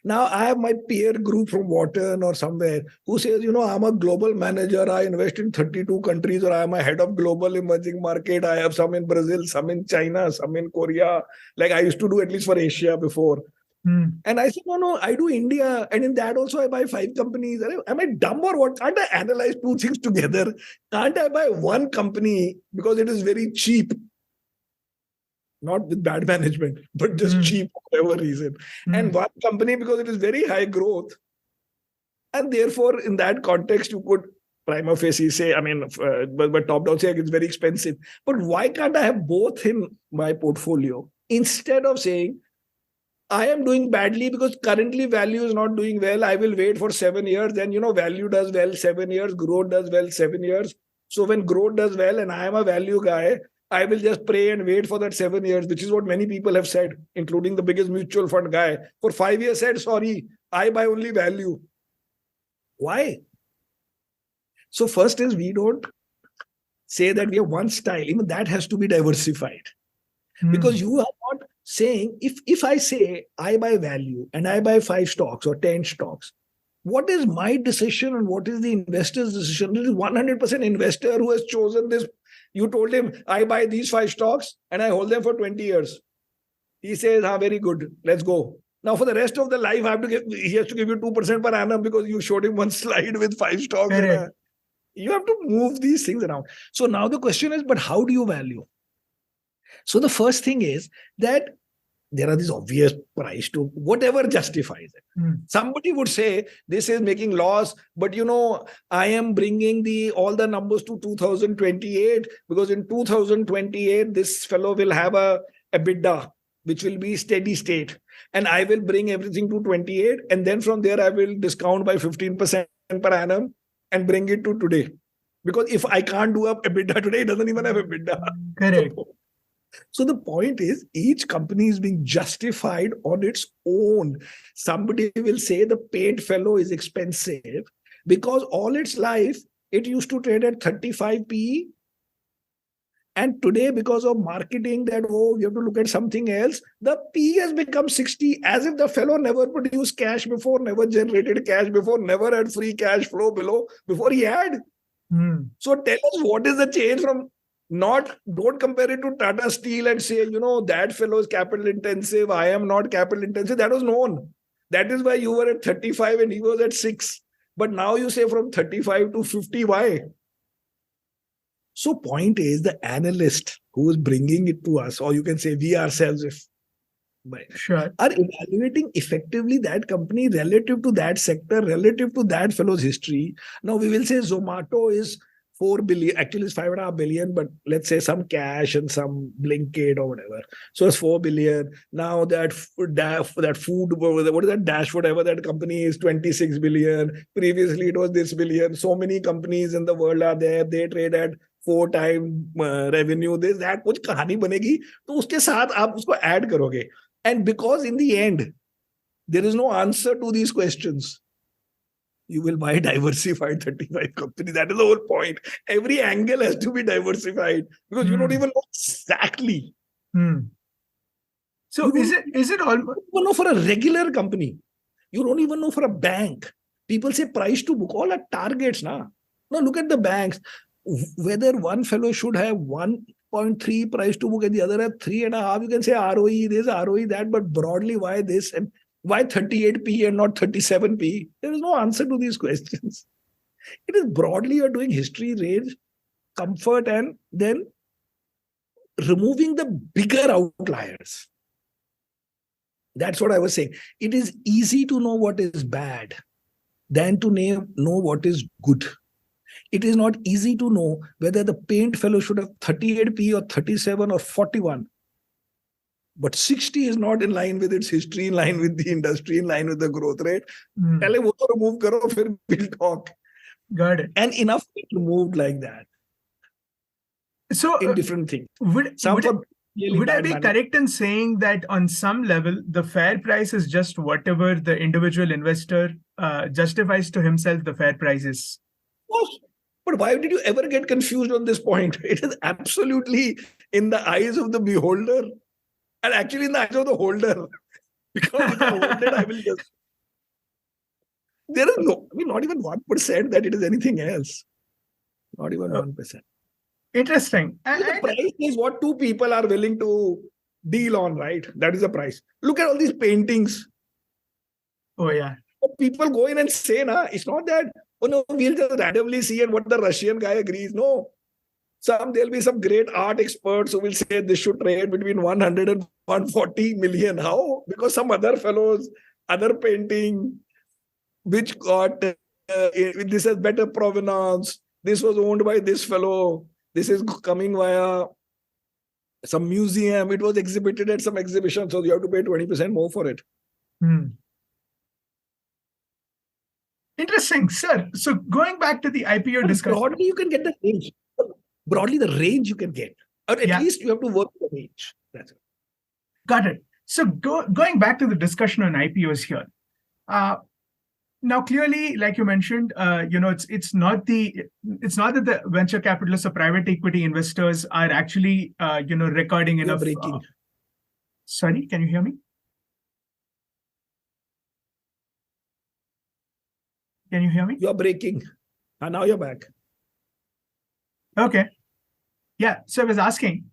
[SPEAKER 1] Now, I have my peer group from Wharton or somewhere who says, I'm a global manager. I invest in 32 countries, or I am a head of global emerging market. I have some in Brazil, some in China, some in Korea. Like I used to do at least for Asia before. And I said, no, I do India. And in that also I buy 5 companies. Am I dumb or what? Can't I analyze 2 things together? Can't I buy one company because it is very cheap? Not with bad management, but just cheap for whatever reason. And one company because it is very high growth. And therefore, in that context, you could prima facie say, but top down say it's very expensive. But why can't I have both in my portfolio instead of saying, I am doing badly because currently value is not doing well. I will wait for 7 years. Then, value does well 7 years, growth does well 7 years. So when growth does well and I am a value guy, I will just pray and wait for that 7 years, which is what many people have said, including the biggest mutual fund guy. For 5 years said, sorry, I buy only value. Why? So first is we don't say that we have one style. Even that has to be diversified. Because you are not saying, if I say I buy value and I buy 5 stocks or 10 stocks, what is my decision and what is the investor's decision? It is 100% investor who has chosen this. You told him, I buy these 5 stocks and I hold them for 20 years. He says, very good, let's go. Now for the rest of the life, he has to give you 2% per annum because you showed him one slide with 5 stocks. You have to move these things around. So now the question is, but how do you value? So the first thing is that there are these obvious price to whatever justifies it. Somebody would say this is making loss, but I am bringing all the numbers to 2028 because in 2028 this fellow will have a EBITDA which will be steady state, and I will bring everything to 28, and then from there I will discount by 15% per annum and bring it to today. Because if I can't do up EBITDA today, it doesn't even have EBITDA.
[SPEAKER 2] Correct.
[SPEAKER 1] So the point is, each company is being justified on its own. Somebody will say the paid fellow is expensive because all its life, it used to trade at 35 PE. And today, because of marketing that, we have to look at something else, the PE has become 60, as if the fellow never produced cash before, never generated cash before, never had free cash flow before he had. So tell us, what is the change from don't compare it to Tata Steel and say, that fellow is capital intensive. I am not capital intensive. That was known. That is why you were at 35 and he was at 6. But now you say from 35 to 50. Why? So point is, the analyst who is bringing it to us, or you can say we ourselves, if
[SPEAKER 2] Sure.
[SPEAKER 1] are evaluating effectively that company relative to that sector, relative to that fellow's history. Now we will say Zomato is 4 billion, actually it's 5.5 billion, but let's say some cash and some Blinkit or whatever. So it's 4 billion. Now that food, what is that Dash, whatever that company is, 26 billion. Previously it was this billion. So many companies in the world are there. They trade at 4 times revenue. This, that, कुछ कहानी बनेगी तो उसके साथ आप उसको add करोगे. And because in the end, there is no answer to these questions, you will buy diversified 35 companies. That is the whole point. Every angle has to be diversified because you don't even know exactly.
[SPEAKER 2] So is it all?
[SPEAKER 1] You don't know for a regular company. You don't even know for a bank. People say price to book. All are targets. Now look at the banks. Whether one fellow should have 1.3 price to book and the other at 3.5, you can say ROE, this, ROE, that, but broadly, why this and why 38p and not 37p? There is no answer to these questions. It is broadly you're doing history, range, comfort, and then removing the bigger outliers. That's what I was saying. It is easy to know what is bad than to know what is good. It is not easy to know whether the paint fellow should have 38p or 37 or 41. But 60 is not in line with its history, in line with the industry, in line with the growth rate. Pehle wo to remove karo, fir we'll talk.
[SPEAKER 2] Got it.
[SPEAKER 1] And enough removed like that.
[SPEAKER 2] So
[SPEAKER 1] in different things.
[SPEAKER 2] Would I be correct in saying that on some level, the fair price is just whatever the individual investor justifies to himself the fair price is?
[SPEAKER 1] But why did you ever get confused on this point? It is absolutely in the eyes of the beholder and actually in the eyes of the holder. Because if I hold it, I will just... There is not even 1% that it is anything else. Not even 1%.
[SPEAKER 2] Interesting.
[SPEAKER 1] The price is what two people are willing to deal on, right? That is the price. Look at all these paintings.
[SPEAKER 2] Oh, yeah.
[SPEAKER 1] But people go in and say, it's not that, oh no, we'll just randomly see and what the Russian guy agrees. No. There'll be some great art experts who will say this should trade between 100 and 140 million. How? Because some other other painting, which got, this has better provenance. This was owned by this fellow. This is coming via some museum. It was exhibited at some exhibition. So you have to pay 20% more for it.
[SPEAKER 2] Interesting, sir. So going back to the IPO discussion.
[SPEAKER 1] Broadly, you can get the range. Broadly, the range you can get. Or at least you have to work the range. That's it.
[SPEAKER 2] Got it. So going back to the discussion on IPOs here. Now, clearly, like you mentioned, it's not that the venture capitalists or private equity investors are actually, recording enough.
[SPEAKER 1] Breaking.
[SPEAKER 2] Sorry, can you hear me? Can you hear me?
[SPEAKER 1] You're breaking. And now you're back.
[SPEAKER 2] Okay. Yeah. So I was asking.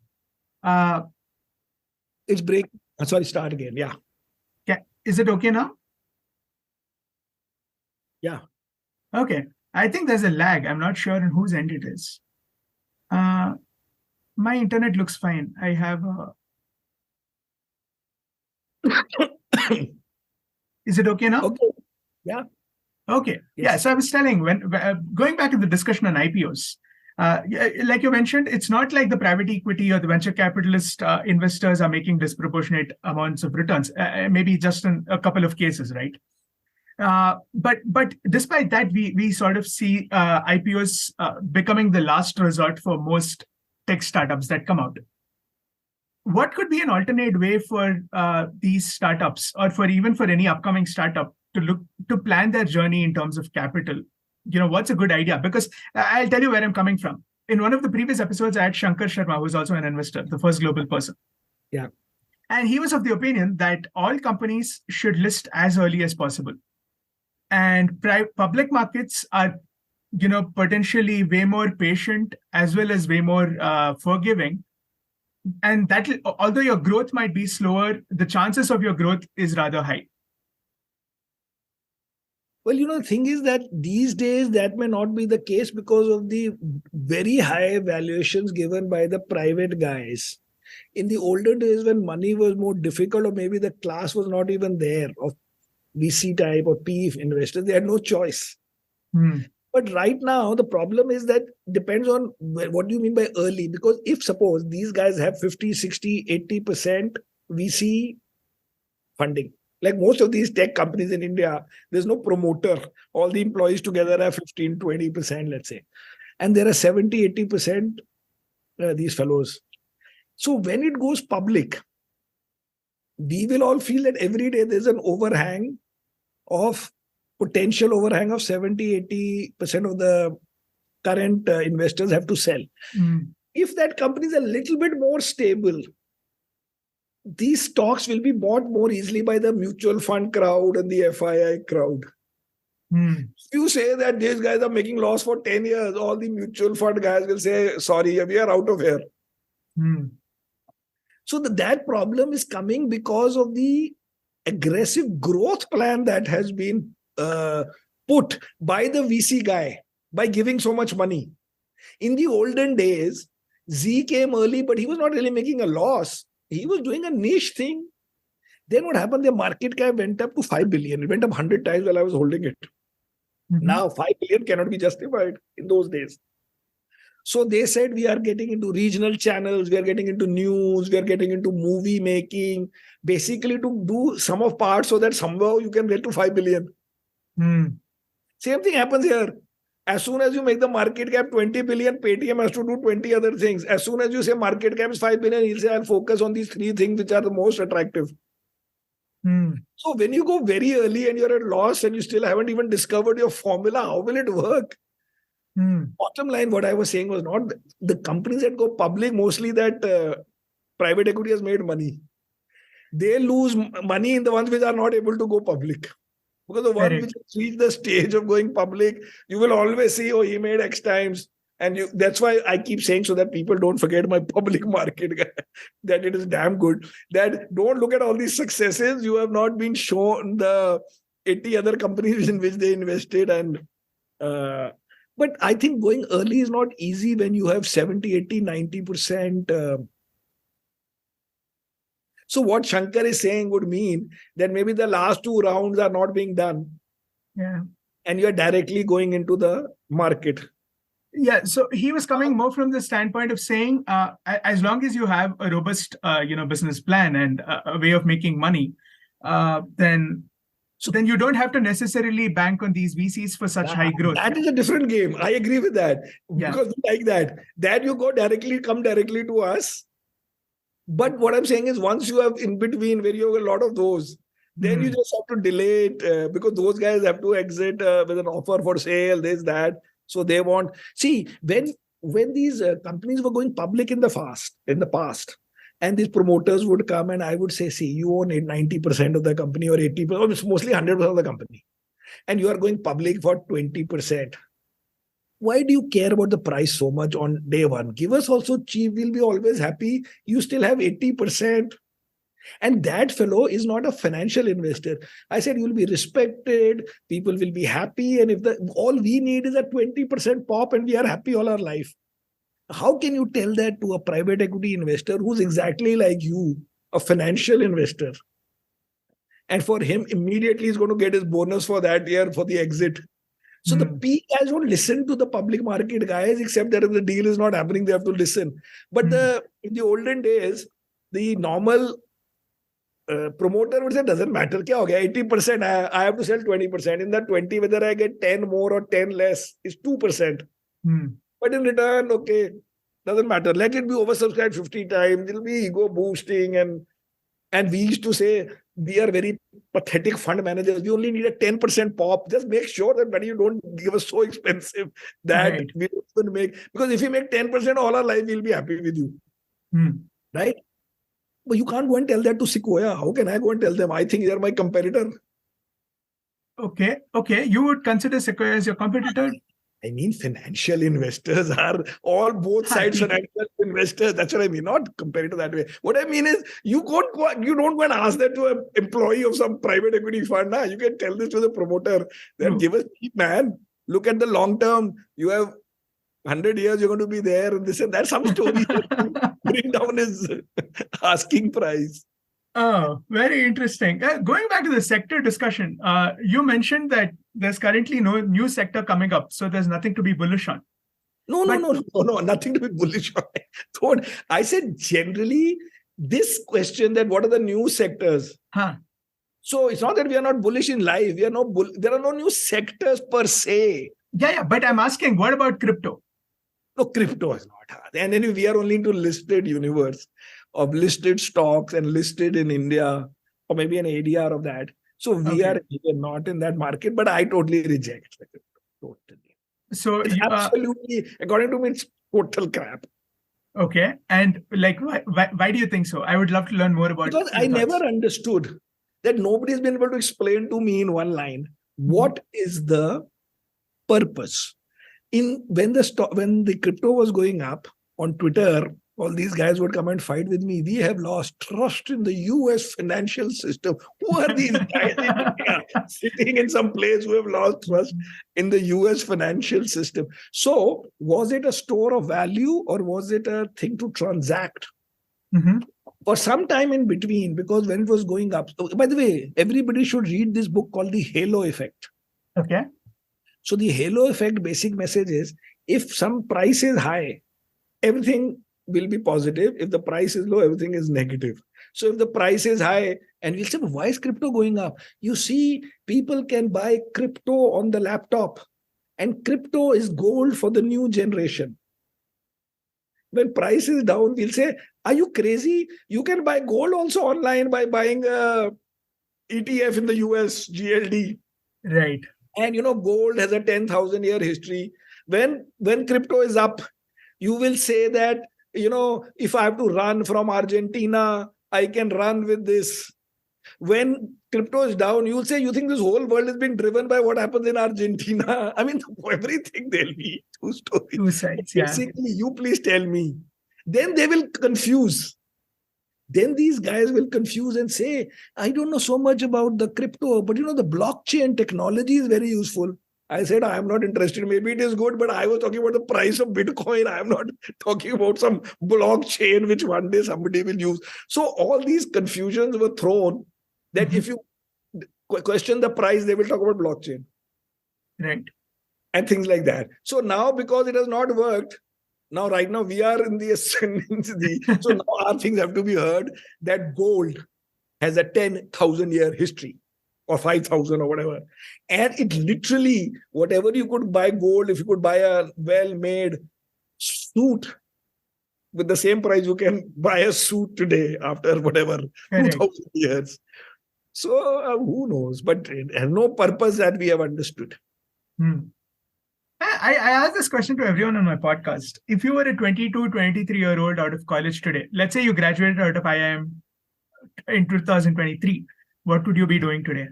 [SPEAKER 1] It's break. Sorry, start again. Yeah.
[SPEAKER 2] Is it okay now?
[SPEAKER 1] Yeah.
[SPEAKER 2] Okay. I think there's a lag. I'm not sure on whose end it is. My internet looks fine. I have Is it okay now?
[SPEAKER 1] Okay. Yeah.
[SPEAKER 2] Okay.
[SPEAKER 1] Yes.
[SPEAKER 2] Yeah. So I was telling, when going back to the discussion on IPOs, like you mentioned, it's not like the private equity or the venture capitalist investors are making disproportionate amounts of returns. Maybe just in a couple of cases, right? But despite that, we sort of see IPOs becoming the last resort for most tech startups that come out. What could be an alternate way for these startups, or for any upcoming startup, to plan their journey in terms of capital? What's a good idea? Because I'll tell you where I'm coming from. In one of the previous episodes, I had Shankar Sharma, who's also an investor, the first global person.
[SPEAKER 1] Yeah.
[SPEAKER 2] And he was of the opinion that all companies should list as early as possible. And public markets are, potentially way more patient as well as way more forgiving. And that, although your growth might be slower, the chances of your growth is rather high.
[SPEAKER 1] Well, the thing is that these days that may not be the case because of the very high valuations given by the private guys. In the older days when money was more difficult, or maybe the class was not even there of VC type or PE investors, they had no choice. But right now, the problem is that depends on what do you mean by early. Because if suppose these guys have 50, 60, 80% VC funding, like most of these tech companies in India, there's no promoter. All the employees together have 15, 20%, let's say. And there are 70, 80% these fellows. So when it goes public, we will all feel that every day there's an overhang of potential overhang of 70, 80% of the current investors have to sell. If that company is a little bit more stable, these stocks will be bought more easily by the mutual fund crowd and the FII crowd. If you say that these guys are making loss for 10 years, all the mutual fund guys will say, sorry, we are out of here. So that problem is coming because of the aggressive growth plan that has been put by the VC guy by giving so much money. In the olden days, Z came early, but he was not really making a loss. He was doing a niche thing. Then what happened? The market cap went up to 5 billion. It went up 100 times while I was holding it. Now 5 billion cannot be justified in those days. So they said we are getting into regional channels, we are getting into news, we are getting into movie making, basically to do sum of parts so that somehow you can get to 5 billion. Same thing happens here. As soon as you make the market cap 20 billion, Paytm has to do 20 other things. As soon as you say market cap is 5 billion, he'll say, I'll focus on these 3 things which are the most attractive. So when you go very early and you're at loss and you still haven't even discovered your formula, how will it work? Bottom line, what I was saying was not the companies that go public, mostly that private equity has made money. They lose money in the ones which are not able to go public. Because the one which has reached the stage of going public, you will always see, oh, he made X times. And that's why I keep saying, so that people don't forget my public market guy, that it is damn good. That don't look at all these successes. You have not been shown the 80 other companies in which they invested. But I think going early is not easy when you have 70, 80, 90%. So what Shankar is saying would mean that maybe the last 2 rounds are not being done. And you're directly going into the market.
[SPEAKER 2] Yeah, so he was coming more from the standpoint of saying, as long as you have a robust, business plan and a way of making money, then you don't have to necessarily bank on these VCs for such high growth.
[SPEAKER 1] That is a different game. I agree with that. Because like that you come directly to us. But what I'm saying is once you have in between where you have a lot of those, then you just have to delay it because those guys have to exit with an offer for sale, this, that. So they want... See, when these companies were going public in the past, and these promoters would come and I would say, see, you own 90% of the company or 80%, or it's mostly 100% of the company. And you are going public for 20%. Why do you care about the price so much on day one? Give us also cheap. We'll be always happy. You still have 80%. And that fellow is not a financial investor. I said, you'll be respected. People will be happy. And if all we need is a 20% pop and we are happy all our life. How can you tell that to a private equity investor who's exactly like you, a financial investor? And for him, immediately he's going to get his bonus for that year for the exit. So the PE guys don't listen to the public market guys, except that if the deal is not happening, they have to listen. But in the olden days, the normal promoter would say, doesn't matter, kya ho gaya? 80%, I have to sell 20%. In that 20, whether I get 10 more or 10 less is 2%. But in return, okay, doesn't matter. Let it be oversubscribed 50 times. It'll be ego boosting. And we used to say, we are very pathetic fund managers. We only need a 10% pop. Just make sure that money you don't give us so expensive that we don't make. Because if you make 10% all our life, we'll be happy with you. Right? But you can't go and tell that to Sequoia. How can I go and tell them? I think they're my competitor.
[SPEAKER 2] Okay. You would consider Sequoia as your competitor?
[SPEAKER 1] I mean, financial investors are all both sides financial investors. That's what I mean. Not compared to that way. What I mean is, you don't go and ask that to an employee of some private equity fund. Nah? You can tell this to the promoter. Then give us cheap, man. Look at the long term. You have 100 years, you're going to be there, and this and that. Some story bring down his asking price.
[SPEAKER 2] Oh, very interesting. Going back to the sector discussion, you mentioned that there's currently no new sector coming up, so there's nothing to be bullish on.
[SPEAKER 1] No, nothing to be bullish on. I said generally this question that what are the new sectors? So it's not that we are not bullish in life. We are not. There are no new sectors per se.
[SPEAKER 2] Yeah. But I'm asking, what about crypto?
[SPEAKER 1] No, crypto is not hard. And then we are only into listed universe of listed stocks and listed in India, or maybe an ADR of that. So we are not in that market, but I totally reject the crypto. Totally.
[SPEAKER 2] So
[SPEAKER 1] it's absolutely, according to me, it's total crap.
[SPEAKER 2] Okay. And like, why do you think so? I would love to learn more about it.
[SPEAKER 1] Because I never understood that nobody's been able to explain to me in one line, what is the purpose? When the crypto was going up on Twitter, all these guys would come and fight with me. We have lost trust in the US financial system. Who are these guys in India sitting in some place who have lost trust in the US financial system? So was it a store of value or was it a thing to transact? For some time in between, because when it was going up. By the way, everybody should read this book called The Halo Effect.
[SPEAKER 2] Okay.
[SPEAKER 1] So the halo effect basic message is, if some price is high, everything will be positive. If the price is low, everything is negative. So if the price is high, and we'll say, why is crypto going up? You see, people can buy crypto on the laptop, and crypto is gold for the new generation. When price is down, we'll say, are you crazy? You can buy gold also online by buying a ETF in the US, GLD.
[SPEAKER 2] Right.
[SPEAKER 1] And gold has a 10,000 year history. When crypto is up, you will say that, if I have to run from Argentina, I can run with this. When crypto is down, you will say, you think this whole world is being driven by what happens in Argentina? I mean, everything there'll be two stories.
[SPEAKER 2] Two sides, yeah.
[SPEAKER 1] Basically, you please tell me. Then they will confuse. Then these guys will confuse and say, I don't know so much about the crypto, but the blockchain technology is very useful. I said, I am not interested. Maybe it is good, but I was talking about the price of Bitcoin. I am not talking about some blockchain which one day somebody will use. So all these confusions were thrown that if you question the price, they will talk about blockchain.
[SPEAKER 2] Right.
[SPEAKER 1] And things like that. So now, because it has not worked, right now we are in the ascendancy. So now our things have to be heard that gold has a 10,000 year history or 5,000 or whatever. And it literally, whatever you could buy gold, if you could buy a well-made suit with the same price, you can buy a suit today after whatever, 2,000 years. So who knows? But it has no purpose that we have understood.
[SPEAKER 2] I ask this question to everyone on my podcast. If you were a 22, 23-year-old out of college today, let's say you graduated out of IIM in 2023, what would you be doing today?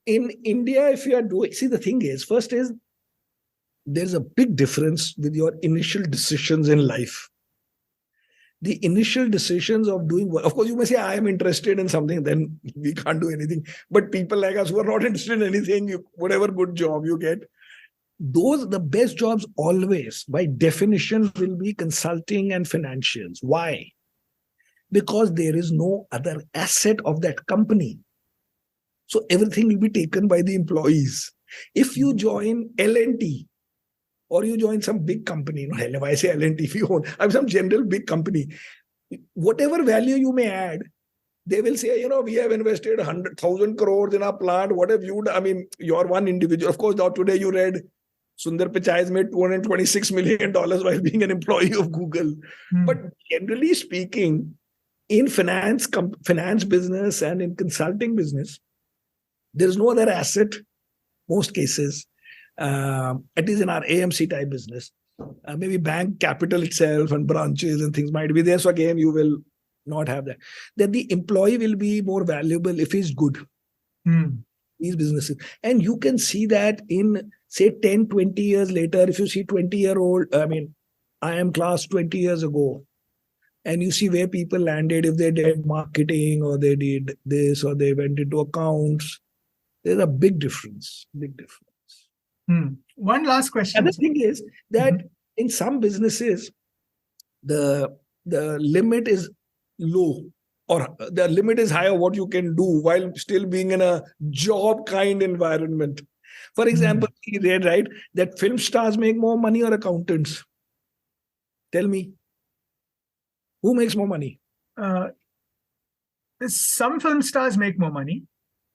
[SPEAKER 1] In India, if you are doing... See, the thing is, first is, there's a big difference with your initial decisions in life. The initial decisions of doing work. Of course, you may say, I am interested in something, then we can't do anything. But people like us who are not interested in anything, whatever good job you get, the best jobs always, by definition, will be consulting and financials. Why? Because there is no other asset of that company. So everything will be taken by the employees. If you join L&T, or you join some big company, if I say L&T, if you own some general big company, whatever value you may add, they will say, we have invested 100,000 crores in our plant. What have you done? I mean, you're one individual. Of course, now today you read Sundar Pichai has made $226 million while being an employee of Google. But generally speaking, in finance business and in consulting business, there is no other asset, most cases, at least in our AMC type business. Maybe bank capital itself and branches and things might be there. So again, you will not have that. Then the employee will be more valuable if he's good. these businesses. And you can see that in, say, 10, 20 years later, if you see 20-year-old, I am class 20 years ago, and you see where people landed, if they did marketing or they did this or they went into accounts, there's a big difference. Big difference.
[SPEAKER 2] One last question.
[SPEAKER 1] And the thing is that in some businesses, the limit is low, or the limit is higher what you can do while still being in a job kind environment. For example, we read, right, that film stars make more money or accountants? Tell me. Who makes more money?
[SPEAKER 2] Some film stars make more money.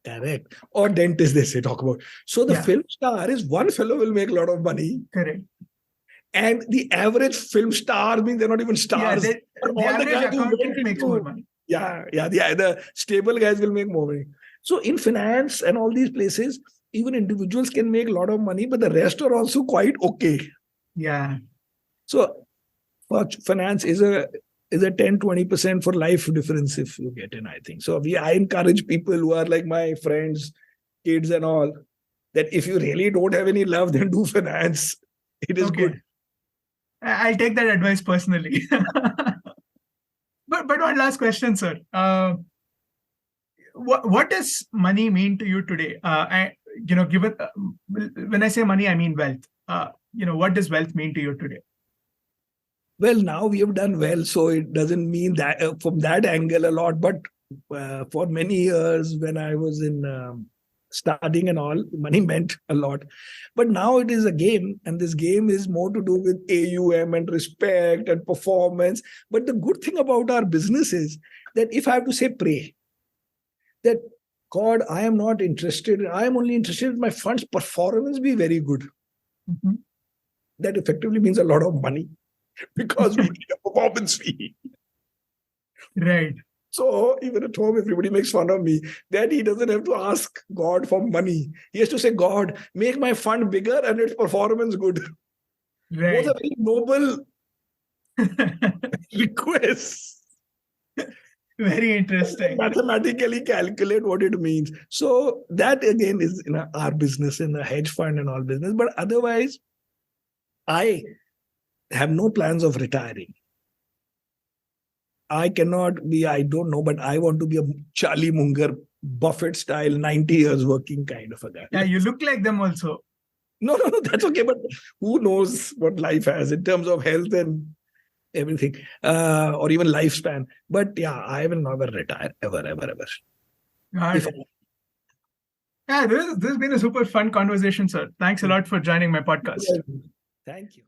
[SPEAKER 1] Correct. Or dentists, they say, talk about. So the film star is one fellow will make a lot of money.
[SPEAKER 2] Correct.
[SPEAKER 1] And the average film star means they're not even stars.
[SPEAKER 2] The average accountant makes more money.
[SPEAKER 1] The stable guys will make more money. So in finance and all these places, even individuals can make a lot of money, but the rest are also quite okay.
[SPEAKER 2] Yeah.
[SPEAKER 1] So for finance is a 10-20% for life difference if you get in, I think. So I encourage people who are like my friends, kids and all, that if you really don't have any love, then do finance. It is good.
[SPEAKER 2] I'll take that advice personally. But one last question, sir. What does money mean to you today? Given when I say money, I mean wealth. What does wealth mean to you today?
[SPEAKER 1] Well, now we have done well, so it doesn't mean that from that angle a lot. But for many years, when I was in studying and all, money meant a lot. But now it is a game, and this game is more to do with AUM and respect and performance. But the good thing about our business is that if I have to say pray, that God, I am not interested. I am only interested in my fund's performance be very good. That effectively means a lot of money. Because we need a performance fee.
[SPEAKER 2] Right.
[SPEAKER 1] So even at home, everybody makes fun of me that he doesn't have to ask God for money. He has to say, God, make my fund bigger and its performance good.
[SPEAKER 2] Right.
[SPEAKER 1] Both are very noble requests.
[SPEAKER 2] Very interesting.
[SPEAKER 1] Mathematically calculate what it means. So that again is in our business, in the hedge fund and all business. But otherwise, I have no plans of retiring. I cannot be, I don't know, but I want to be a Charlie Munger, Buffett style, 90 years working kind of a guy.
[SPEAKER 2] Yeah, you look like them also.
[SPEAKER 1] No, that's okay. But who knows what life has in terms of health and everything, or even lifespan. But yeah, I will never retire, ever.
[SPEAKER 2] This has been a super fun conversation, sir. Thanks a lot for joining my podcast.
[SPEAKER 1] Thank you.